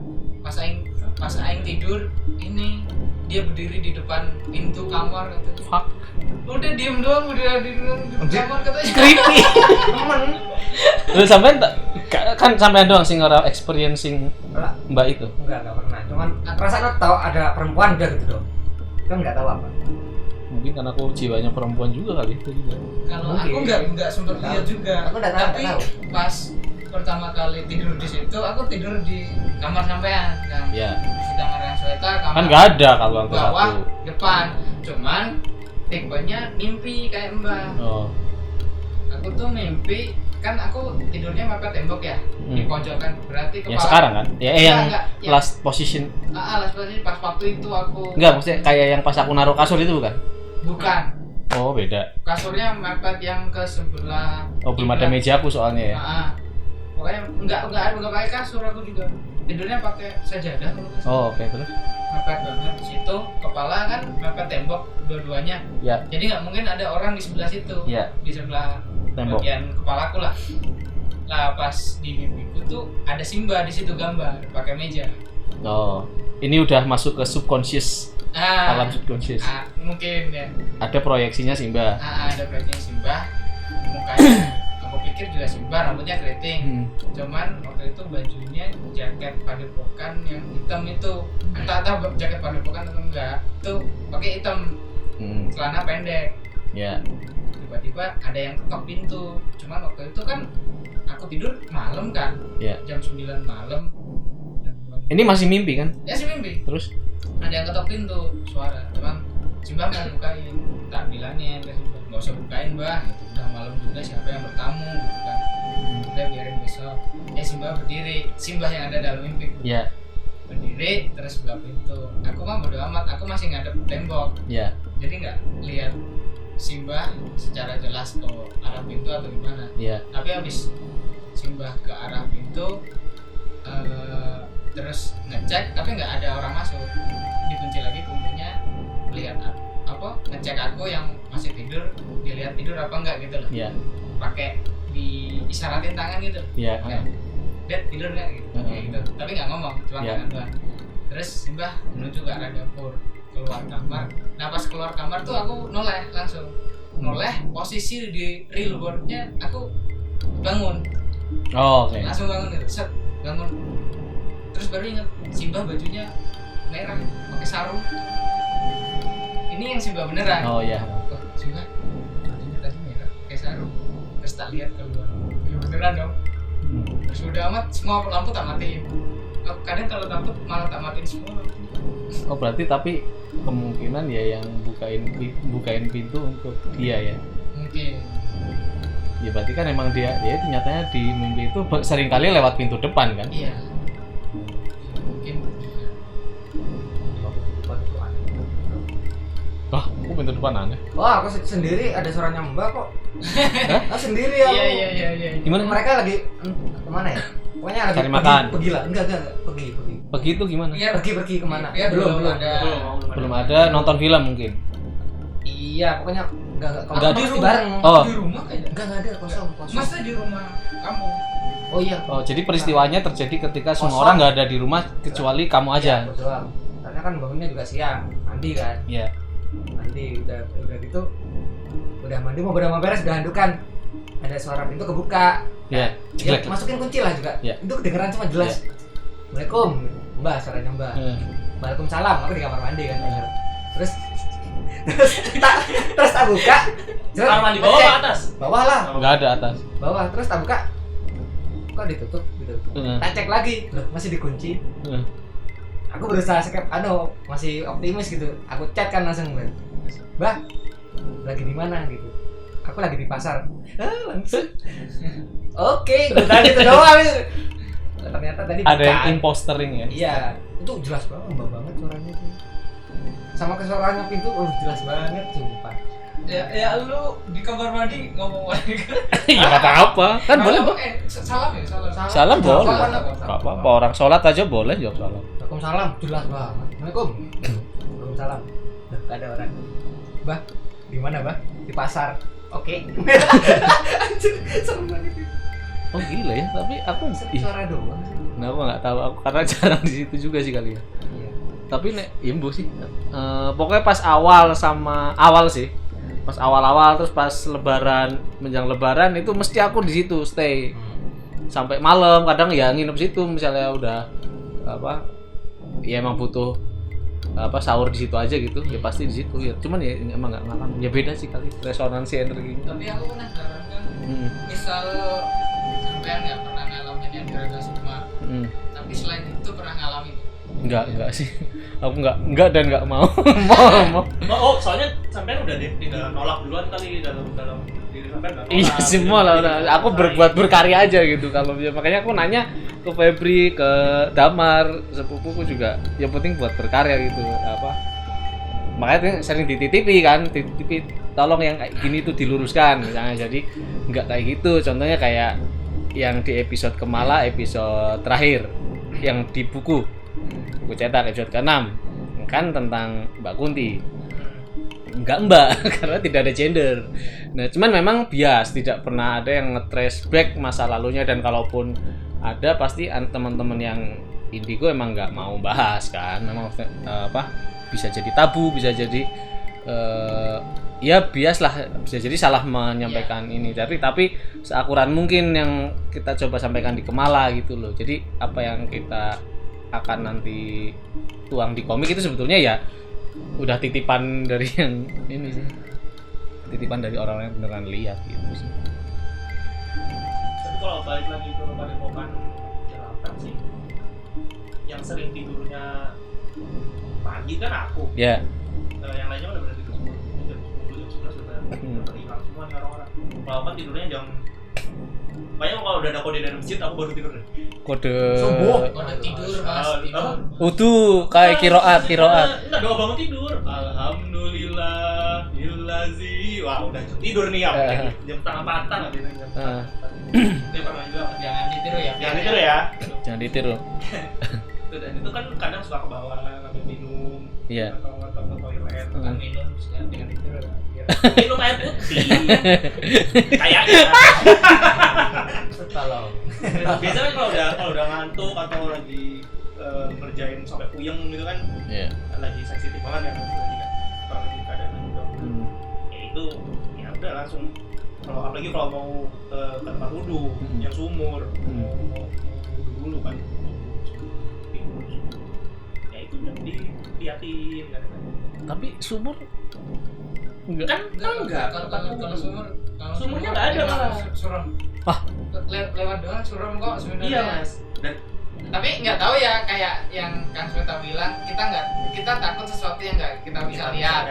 Speaker 3: Pas aing tidur ini dia berdiri di depan pintu kamar katanya.
Speaker 1: fuck.
Speaker 3: Udah diem doang udah di kamar katanya.
Speaker 1: Creepy.
Speaker 4: Temen.
Speaker 1: Lu sampean kan sampean doang sing ora experiencing
Speaker 4: Lah,
Speaker 1: Mbak itu.
Speaker 4: enggak pernah. Cuman perasaan aku tahu ada perempuan udah gitu dong. Kan enggak tahu apa.
Speaker 1: Mungkin karena aku jiwanya perempuan juga kali itu juga.
Speaker 3: Kalau
Speaker 4: Mungkin.
Speaker 3: aku enggak sempet lihat juga.
Speaker 4: Aku enggak tahu,
Speaker 3: Tapi
Speaker 4: enggak tahu.
Speaker 3: pas pertama kali tidur di situ aku tidur di kamar sampean kan.
Speaker 1: Ya.
Speaker 3: Di kamar yang Sweta, kamar
Speaker 1: Kan enggak ada kalau lantai
Speaker 3: bawah,
Speaker 1: 1.
Speaker 3: depan. Cuman tipenya mimpi kayak Mbak.
Speaker 1: Oh.
Speaker 3: Aku tuh mimpi kan aku tidurnya mepet tembok ya di pojokan berarti kepala.
Speaker 1: Yang sekarang kan? Ya yang
Speaker 3: Enggak, yang-
Speaker 1: last position.
Speaker 3: Last position pas waktu itu aku
Speaker 1: Enggak, maksudnya kayak yang pas aku naruh kasur itu bukan?
Speaker 3: bukan
Speaker 1: Oh, beda.
Speaker 3: kasurnya mepet yang ke sebelah.
Speaker 1: Oh, belum ada meja aku soalnya ya.
Speaker 3: Pokoknya enggak pakai kasur aku juga. Tidurnya pakai sajadah kalau nggak salah.
Speaker 1: Oh, oke, terus.
Speaker 3: Mepet banget di situ, kepala kan mepet tembok dua-duanya.
Speaker 1: Ya,
Speaker 3: Jadi nggak mungkin ada orang di sebelah situ.
Speaker 1: ya,
Speaker 3: Di sebelah
Speaker 1: tembok.
Speaker 3: bagian kepalaku lah. Lah pas di mimpiku tuh ada Simba di situ gambar pakai meja.
Speaker 1: Oh, ini udah masuk ke subconscious, alam subconscious.
Speaker 3: Mungkin ya.
Speaker 1: Ada proyeksinya Simba.
Speaker 3: Ada proyeknya Simba. Mukanya aku pikir juga Simba, rambutnya keriting. Cuman waktu itu bajunya jaket padepokan yang hitam itu. Entah jaket padepokan atau enggak. Itu pakai hitam, celana pendek.
Speaker 1: Ya.
Speaker 3: Tiba-tiba ada yang ketok pintu. Cuman waktu itu kan aku tidur malam kan.
Speaker 1: Ya.
Speaker 3: Jam 9 malam.
Speaker 1: Ini masih mimpi kan?
Speaker 3: Ya sih mimpi.
Speaker 1: Terus?
Speaker 3: Ada yang ketok pintu, suara. Cuman Simba mau bukain. Tak bilangnya ke Simba, nggak usah bukain Mbah. Gitu. Udah malam juga siapa yang bertamu gitu kan. Udah biarin besok. Simba berdiri. Simba yang ada dalam mimpi.
Speaker 1: Ya.
Speaker 3: Berdiri terus buka pintu. Aku mah bodo amat. Aku masih ngadep tembok.
Speaker 1: Ya.
Speaker 3: Jadi nggak lihat Simba secara jelas ke arah pintu atau gimana.
Speaker 1: Ya.
Speaker 3: Tapi habis Simba ke arah pintu terus ngecek tapi nggak ada orang masuk, dikunci lagi pintunya, lihat apa ngecek aku yang masih tidur, dilihat tidur apa enggak gitu loh.
Speaker 1: Ya.
Speaker 3: Pakai diisyaratin tangan gitu.
Speaker 1: Ya.
Speaker 3: Kayak, Dad tidur nggak gitu. Kayak gitu. Tapi nggak ngomong, cuma
Speaker 1: Ya.
Speaker 3: tangan doang. Terus Simba menuju ke arah dapur, keluar kamar. Nah pas keluar kamar tuh aku noleh langsung. Noleh posisi di real boardnya aku bangun.
Speaker 1: Oh, oke.
Speaker 3: Langsung bangun gitu, set, bangun. Terus baru inget Simba bajunya merah pakai sarung. Ini yang Simba beneran.
Speaker 1: Oh ya.
Speaker 3: Oh, Simba bajunya tadi merah pakai sarung. Terus tak lihat keluar, ya beneran dong. Terus udah amat semua lampu tak matiin. Kadang kalau takut malah tak matiin semua lampunya.
Speaker 1: Oh, berarti tapi kemungkinan ya yang bukain pintu untuk dia ya.
Speaker 3: Mungkin.
Speaker 1: Ya berarti kan emang dia itu nyatanya di mimpi itu sering kali lewat pintu depan kan?
Speaker 3: Iya. Mungkin.
Speaker 1: Wah, kok pintu depan aneh?
Speaker 4: Wah, aku sendiri ada suaranya Mbak kok. Hah? Sendiri ya.
Speaker 3: Iya.
Speaker 1: Gimana?
Speaker 4: Mereka lagi kemana ya? Pokoknya lagi
Speaker 1: Cari makan.
Speaker 4: Pergi lah. Enggak, pergi.
Speaker 1: Begitu gimana?
Speaker 3: Iya,
Speaker 4: Pergi kemana?
Speaker 3: Iya, belum ada.
Speaker 1: Belum ada nonton film mungkin.
Speaker 4: Iya, pokoknya enggak kalau
Speaker 1: Enggak
Speaker 4: pasti
Speaker 3: di rumah.
Speaker 4: bareng.
Speaker 1: Oh.
Speaker 3: Di rumah kayaknya.
Speaker 4: Enggak ada kosong.
Speaker 3: Masa di rumah kamu?
Speaker 4: Oh iya.
Speaker 1: Oh, jadi peristiwanya terjadi ketika semua
Speaker 4: Kosong.
Speaker 1: orang nggak ada di rumah kecuali kamu aja.
Speaker 4: Iya, betul. Karena kan bangunnya juga siang, mandi kan.
Speaker 1: Iya.
Speaker 4: Mandi udah gitu. Udah mandi mau beres udah handukan. Ada suara pintu kebuka.
Speaker 1: Iya.
Speaker 4: Ya,
Speaker 1: Jelek.
Speaker 4: masukin kunci lah juga.
Speaker 1: Iya.
Speaker 4: Itu kedengeran cuma jelas. Assalamualaikum. Mbak, suaranya Mbak. Waalaikumsalam. Aku di kamar mandi kan. Terus tak buka.
Speaker 2: Kamar mandi bawah
Speaker 4: Cek.
Speaker 2: apa atas?
Speaker 4: Bawah lah.
Speaker 1: Nggak ada atas.
Speaker 4: Bawah. Terus tak buka. Kok ditutup gitu. Tak cek lagi. Loh, masih dikunci. Aku berusaha masih optimis gitu. Aku chat kan langsung, Mbak, lagi di mana gitu. aku lagi di pasar. Langsung. Oke, gue tadi itu doang. Ternyata tadi
Speaker 1: Ada yang
Speaker 4: bukan.
Speaker 1: impostering ya.
Speaker 4: Iya, itu jelas banget, mbak banget suaranya tuh. Sama kesuaranya pintu, jelas banget sumpah.
Speaker 3: Ya lu di kamar mandi ngomong lagi kan.
Speaker 1: Ya enggak apa-apa. Kan boleh, Bang.
Speaker 3: Salam ya, salam.
Speaker 1: Salam boleh.
Speaker 3: Salam.
Speaker 1: Enggak apa-apa. Orang sholat aja boleh jawab salam.
Speaker 4: Waalaikumsalam, jelas banget. Waalaikum. Waalaikumsalam. Gak ada orang. Bah, di mana, Bah? Di pasar. Oke. Anjir, serem banget itu.
Speaker 1: Oh gila ya, tapi aku
Speaker 4: Suara doang sih.
Speaker 1: nah, aku nggak tahu aku karena jarang di situ juga sih kali ya.
Speaker 4: Iya.
Speaker 1: Tapi nek imbu sih. Pokoknya pas awal sih. Pas awal-awal terus pas lebaran, menjelang lebaran itu mesti aku di situ stay. Sampai malam, kadang ya nginep situ misalnya udah apa ya emang butuh apa sahur di situ aja gitu. Ya pasti di situ ya. Cuman ya emang nggak ngalamin. Ya beda sih kali resonansi energinya.
Speaker 3: Tapi aku penasaran kan, misal sampean nggak pernah ngalamin yang Draga Sukma, tapi selain itu pernah ngalamin?
Speaker 1: Enggak sih. Aku enggak dan enggak mau. mau.
Speaker 2: Oh, soalnya sampean udah tinggal nolak duluan kali dalam diri sampean nggak nolak.
Speaker 1: Iya semua lah udah. Aku berbuat berkarya aja gitu kalau makanya aku nanya ke Febri, ke Damar, sepupuku juga. Yang penting buat berkarya gitu apa. Makanya sering dititipi kan, titipi tolong yang kayak gini tuh diluruskan misalnya. Jadi enggak kayak gitu. Contohnya kayak yang di episode Kemala episode terakhir yang di buku cetak episode ke-6 kan tentang Mbak Kunti. Enggak Mbak karena tidak ada gender. Nah, cuman memang bias, tidak pernah ada yang nge-trace back masa lalunya dan kalaupun ada pasti teman-teman yang Indigo emang nggak mau bahas kan. Memang bisa jadi tabu, bisa jadi ya bias lah, bisa jadi salah menyampaikan ini. Tapi seakurat mungkin yang kita coba sampaikan di Kemala gitu loh. Jadi apa yang kita akan nanti tuang di komik itu sebetulnya ya udah titipan dari yang ini sih, titipan dari orang yang beneran lihat gitu sih.
Speaker 2: Tapi kalau balik lagi ke Padepokan Jeratan sih, yang sering tidurnya pagi kan aku.
Speaker 1: Ya.
Speaker 2: Yang lainnya udah berarti tidur jam 10, jam 11 udah hilang semua nih orang-orang. Kalau kan tidurnya jam, makanya kalau udah ada kode dari masjid aku baru tidur deh.
Speaker 1: Kode
Speaker 3: Kode tidur mas, tidur.
Speaker 1: Utuh kayak kiroat.
Speaker 2: Enggak doa bangun tidur. Alhamdulillah illazi. Wah udah tidur nih ya. Jam setengah 4-an nanti jam. Dia pernah juga.
Speaker 3: Jangan ditiru ya.
Speaker 2: Jangan tidur ya.
Speaker 1: Jangan ditiru.
Speaker 2: Dan itu kan kadang suka ke bawah ngambil minum.
Speaker 1: Iya.
Speaker 2: Atau ke toilet.
Speaker 3: Bukan minum, sekarang jangan ditiru.
Speaker 2: Minum air putih. Kayaknya.
Speaker 4: Tolong.
Speaker 2: Biasanya kan kalau udah ngantuk atau lagi ngerjain sampai puyeng gitu kan.
Speaker 1: Iya.
Speaker 2: Lagi sensitif banget kan lagi keadaan gitu. Ya itu ya udah langsung apalagi kalau mau ke tempat wudhu yang sumur mau wudhu dulu kan. Ya itu udah diliatin kan.
Speaker 1: Tapi sumur enggak.
Speaker 2: Enggak.
Speaker 3: Kalau
Speaker 2: Sumurnya nggak ada malah.
Speaker 3: Suram.
Speaker 1: Ah.
Speaker 3: Lewat doang suram kok sebenarnya.
Speaker 2: Iya mas. Dan
Speaker 3: tapi nggak tahu ya, kayak yang Kang Sweta bilang, kita takut sesuatu yang nggak kita bisa lihat.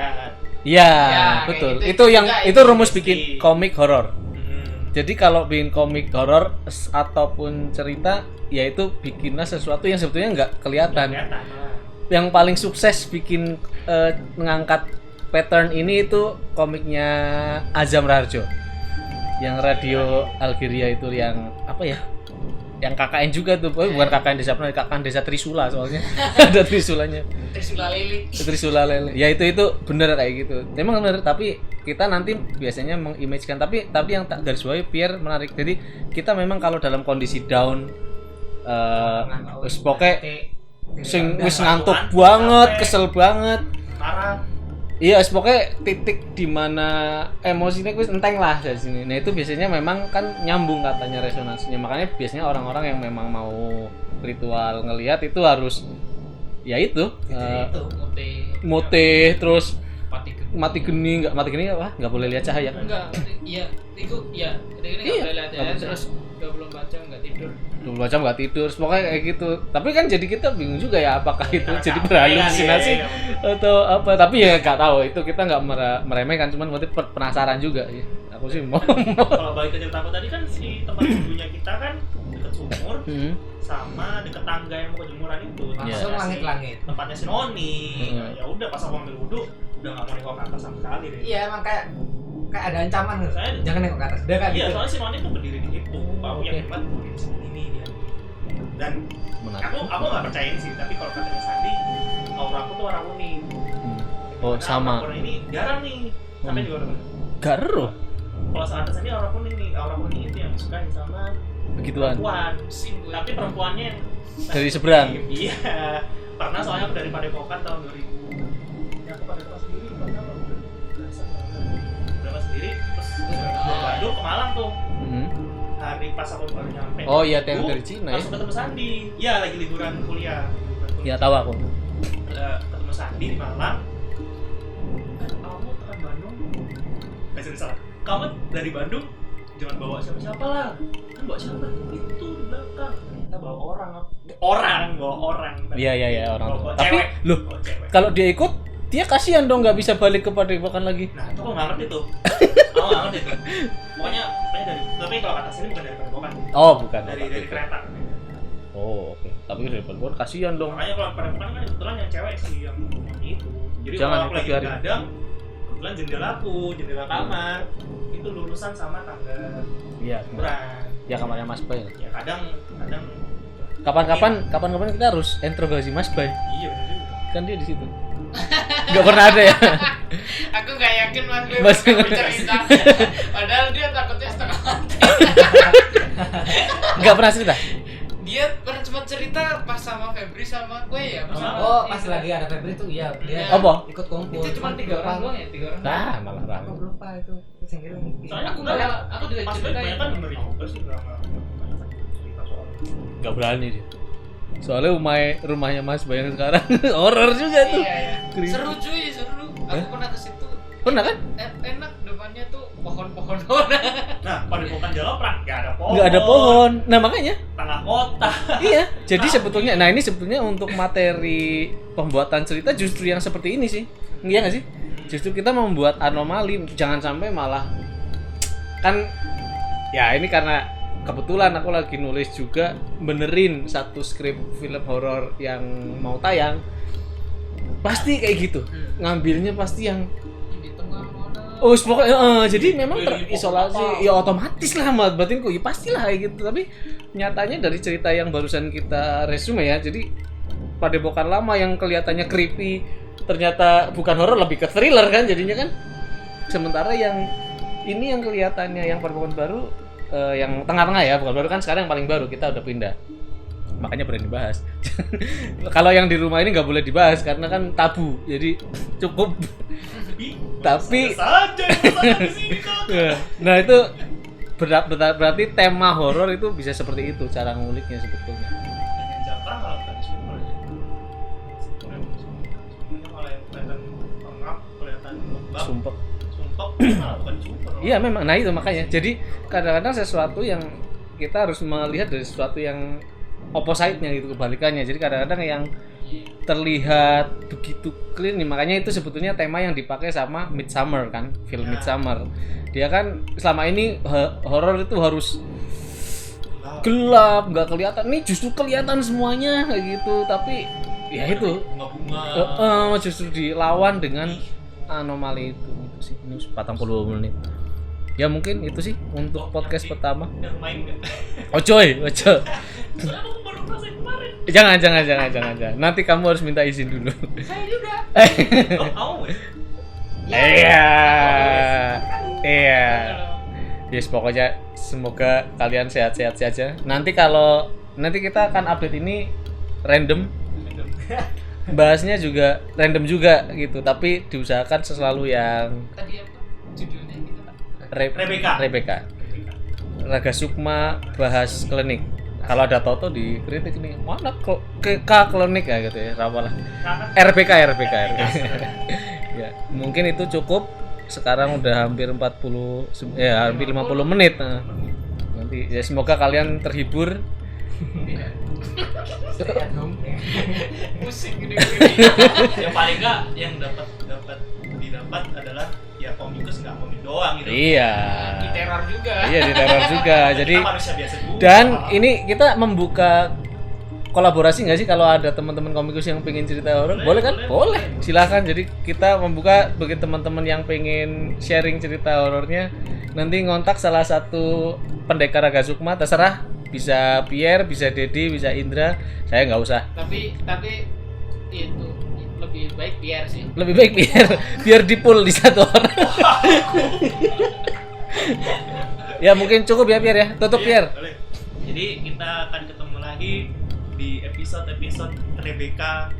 Speaker 1: Iya,
Speaker 3: Ya,
Speaker 1: betul.
Speaker 3: kayak
Speaker 1: Itu yang
Speaker 3: juga,
Speaker 1: itu rumus
Speaker 2: itu
Speaker 1: bikin
Speaker 2: sih.
Speaker 1: komik horor. Jadi kalau bikin komik horor ataupun cerita, yaitu bikinlah sesuatu yang sebetulnya nggak kelihatan. Yang paling sukses bikin mengangkat pattern ini itu komiknya Azam Raharjo. Yang radio Algeria itu yang apa ya? Yang KKN juga tuh, bukan KKN desa Penari, KKN desa Trisula soalnya. Ada Trisulanya. Trisula Lele. Ya itu bener kayak gitu. Memang bener, tapi kita nanti biasanya mengimagekan tapi yang tak garis bawahi biar menarik. Jadi kita memang kalau dalam kondisi down wis poke sing wis ngantuk banget, kesel banget.
Speaker 2: Marah.
Speaker 1: Iya, pokoknya titik di mana emosinya wis enteng lah dari sini. Nah, itu biasanya memang kan nyambung katanya resonansinya. Makanya biasanya orang-orang yang memang mau ritual ngelihat itu harus ya itu
Speaker 3: Itu
Speaker 1: mutih terus
Speaker 3: pati gede.
Speaker 1: mati geni apa? Nggak boleh lihat cahaya.
Speaker 3: Enggak, iya, itu iya. Ini enggak boleh lihat ya. Terus 24 jam enggak tidur.
Speaker 1: 24 jam nggak tidur, pokoknya kayak gitu. Tapi kan jadi kita bingung juga ya, apakah itu jadi berhalusinasi atau apa? Tapi ya nggak tahu. Itu kita nggak meremehkan, cuman berarti penasaran juga. Ya. Aku sih mau.
Speaker 2: Kalau balik ke cerita aku tadi kan si tempat wudhunya kita kan deket sumur sama deket tangga yang mau kejemuran itu.
Speaker 4: Langsung langit-langit.
Speaker 2: Tempatnya si Noni. Ya udah pas aku ambil wudhu udah nggak mau nengok ke atas sama sekali deh.
Speaker 4: Iya emang kayak ada ancaman gitu. Jangan nengok ke atas. Udah kayak
Speaker 2: Iya,
Speaker 4: gitu.
Speaker 2: soalnya si Noni tuh berdiri di situ. Aku yakin banget berdiri di sini dia. Dan aku nggak percayain sih, tapi kalau katanya Sandi, aura aku tuh warna kuning.
Speaker 1: Oh, sama.
Speaker 2: Aura ini jarang nih. Sampai juga udah.
Speaker 1: Garuh.
Speaker 2: Kalau saat atas ini aura kuning nih, aura kuning itu yang disukain sama
Speaker 1: Begituan.
Speaker 2: perempuan.
Speaker 3: Simbol.
Speaker 2: Tapi perempuannya yang
Speaker 1: Dari seberang.
Speaker 2: Iya. Pernah soalnya aku dari Padepokan tahun 2000. Ya aku Padepokan sendiri pernah udah belasan tahun. Berapa sendiri terus ke Bandung ke Malang tuh. Hari pas aku baru nyampe.
Speaker 1: Oh iya, yang dari Cina ya.
Speaker 2: Langsung ketemu Sandi. Iya, lagi liburan kuliah.
Speaker 1: Iya, tahu aku.
Speaker 2: Ketemu Sandi di Malang. Kamu ke Bandung? Salah. Kamu dari Bandung jangan bawa siapa-siapa lah. Kan bawa siapa? Itu di belakang. Kita bawa bawa orang.
Speaker 1: Iya orang.
Speaker 2: Bawa
Speaker 1: Tapi
Speaker 2: cewek.
Speaker 1: loh,
Speaker 2: Bawa cewek.
Speaker 1: kalau dia ikut, dia kasihan dong nggak bisa balik ke Padepokan lagi.
Speaker 2: Nah, itu aku nggak ngerti tuh. Aku nggak ngerti tuh. Pokoknya dari, tapi kalau kata sini bukan dari Padepokan.
Speaker 1: Oh, bukan.
Speaker 2: Dari kereta.
Speaker 1: Oh, oke. Tapi dari Padepokan kasihan dong.
Speaker 2: Makanya kalau Padepokan kan kebetulan yang cewek sih yang itu. Jadi
Speaker 1: Jangan
Speaker 2: kalau aku lagi
Speaker 1: ikut hari.
Speaker 2: gadang, kebetulan jendela kamar itu lulusan sama tangga
Speaker 1: Iya.
Speaker 2: kurang.
Speaker 1: Ya kamarnya Mas Bay.
Speaker 2: Ya kadang
Speaker 1: Kapan-kapan kita harus interogasi Mas Bay.
Speaker 2: iya benar juga.
Speaker 1: Kan dia di situ. Nggak pernah ada ya.
Speaker 3: Aku nggak yakin Mas Boy
Speaker 1: Mas-
Speaker 3: bakal bercerita. Padahal dia takutnya setengah mati.
Speaker 1: Nggak pernah cerita.
Speaker 3: Dia pernah cuma cerita pas sama Febri sama gue ya.
Speaker 4: Oh, pas lagi ada Febri tuh iya dia
Speaker 1: Apa?
Speaker 4: ikut kumpul.
Speaker 3: Itu cuma 3 orang doang ya, 3 orang.
Speaker 1: Nah, malah
Speaker 4: Aku
Speaker 1: rame.
Speaker 4: lupa itu. Sendiri.
Speaker 2: Soalnya
Speaker 3: Aku nggak tahu, aku juga
Speaker 2: Mas Boy
Speaker 3: ceritain.
Speaker 2: banyak kan dengerin juga sih nggak cerita soal itu.
Speaker 1: Nggak berani dia. Soalnya rumahnya Mas Bay yang sekarang horor juga tuh.
Speaker 3: Iya, iya.
Speaker 1: Creepy.
Speaker 3: Seru cuy, seru. Aku pernah ke situ.
Speaker 1: Pernah kan?
Speaker 3: Enak, depannya tuh pohon-pohon.
Speaker 2: Nah, Padepokan Jaloprak nggak ada pohon.
Speaker 1: Nggak ada pohon. Nah, makanya
Speaker 2: Tengah kota.
Speaker 1: iya. Jadi sebetulnya ini sebetulnya untuk materi pembuatan cerita justru yang seperti ini sih. Iya nggak sih? Justru kita membuat anomali, jangan sampai malah kan ya ini karena kebetulan aku lagi nulis juga benerin satu skrip film horor yang mau tayang. Pasti kayak gitu. Ngambilnya pasti yang
Speaker 3: Di tengah mana?
Speaker 1: oh pokoknya jadi memang
Speaker 2: Dari
Speaker 1: terisolasi
Speaker 2: pohon apa?
Speaker 1: ya otomatis lah mat batinku ya pastilah kayak gitu. Tapi nyatanya dari cerita yang barusan kita resume ya, jadi Padepokan lama yang kelihatannya creepy ternyata bukan horor, lebih ke thriller kan jadinya kan. Sementara yang ini yang kelihatannya yang Padepokan baru yang tengah-tengah ya, bukan baru kan sekarang yang paling baru kita udah pindah. Makanya berani bahas. Kalau yang di rumah ini nggak boleh dibahas karena kan tabu. Jadi cukup. Tapi
Speaker 2: saja di sini kan.
Speaker 1: nah itu berarti tema horor itu bisa seperti itu cara nguliknya sebetulnya.
Speaker 2: Yang Japang malah bukan super ya. Sebenarnya malah yang kelihatan pengap, kelihatan lembab,
Speaker 1: Sumpah.
Speaker 2: sumpah malah bukan super.
Speaker 1: Iya memang, nah itu makanya. Jadi kadang-kadang sesuatu yang kita harus melihat dari sesuatu yang opposite-nya gitu, kebalikannya. Jadi kadang-kadang yang terlihat begitu clean nih, makanya itu sebetulnya tema yang dipakai sama Midsommar kan, film Midsommar. Dia kan selama ini horor itu harus gelap, nggak kelihatan. Nih justru kelihatan semuanya kayak gitu, tapi ya itu
Speaker 2: bunga-bunga.
Speaker 1: justru dilawan dengan anomali itu sih. Ini 40 menit. Ya mungkin itu sih untuk podcast pertama.
Speaker 2: Yang main nggak?
Speaker 1: Ojo.
Speaker 2: Soalnya aku baru ngerasain kemarin.
Speaker 1: Jangan. Nanti kamu harus minta izin dulu.
Speaker 3: Saya juga.
Speaker 2: Oh, mau ya?
Speaker 1: Iya. Yes, pokoknya semoga kalian sehat-sehat saja. Nanti kita akan update ini random. Bahasnya juga random juga gitu, tapi diusahakan selalu yang
Speaker 3: Tadi apa judulnya kita?
Speaker 2: Rebecca.
Speaker 1: Raga Sukma bahas klinik. Kalau ada Toto dikritik nih, mana kok ke klinik ya gitu ya, apalah. RBK. Ya. mungkin itu cukup. Sekarang udah hampir 40 hampir 50 menit. Nah, nanti ya semoga kalian terhibur.
Speaker 3: Pusing gini.
Speaker 2: Yang paling enggak yang didapat adalah ya komikus nggak komik doang gitu.
Speaker 1: Iya.
Speaker 3: Di teror juga.
Speaker 1: Iya, di teror juga. Jadi
Speaker 2: Kita manusia biasa juga.
Speaker 1: dan ini kita membuka kolaborasi nggak sih kalau ada teman-teman komikus yang pengen cerita horor? Boleh kan? Boleh. Silakan. Jadi kita membuka bagi teman-teman yang pengen sharing cerita horornya, nanti ngontak salah satu pendekar Raga Sukma, terserah. Bisa Pierre, bisa Dedi, bisa Indra. Saya nggak usah.
Speaker 3: Tapi itu lebih baik biar sih.
Speaker 1: Lebih baik biar di pool di satu orang. Ya mungkin cukup ya Pierre ya. Tutup Pierre.
Speaker 2: Boleh. Jadi kita akan ketemu lagi di episode Rebecca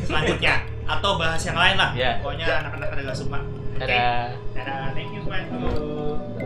Speaker 2: selanjutnya atau bahas yang lain lah.
Speaker 1: Ya.
Speaker 2: Pokoknya anak-anak Raga Sukma. Oke.
Speaker 1: Dadah.
Speaker 2: Dadah. Thank you, friend.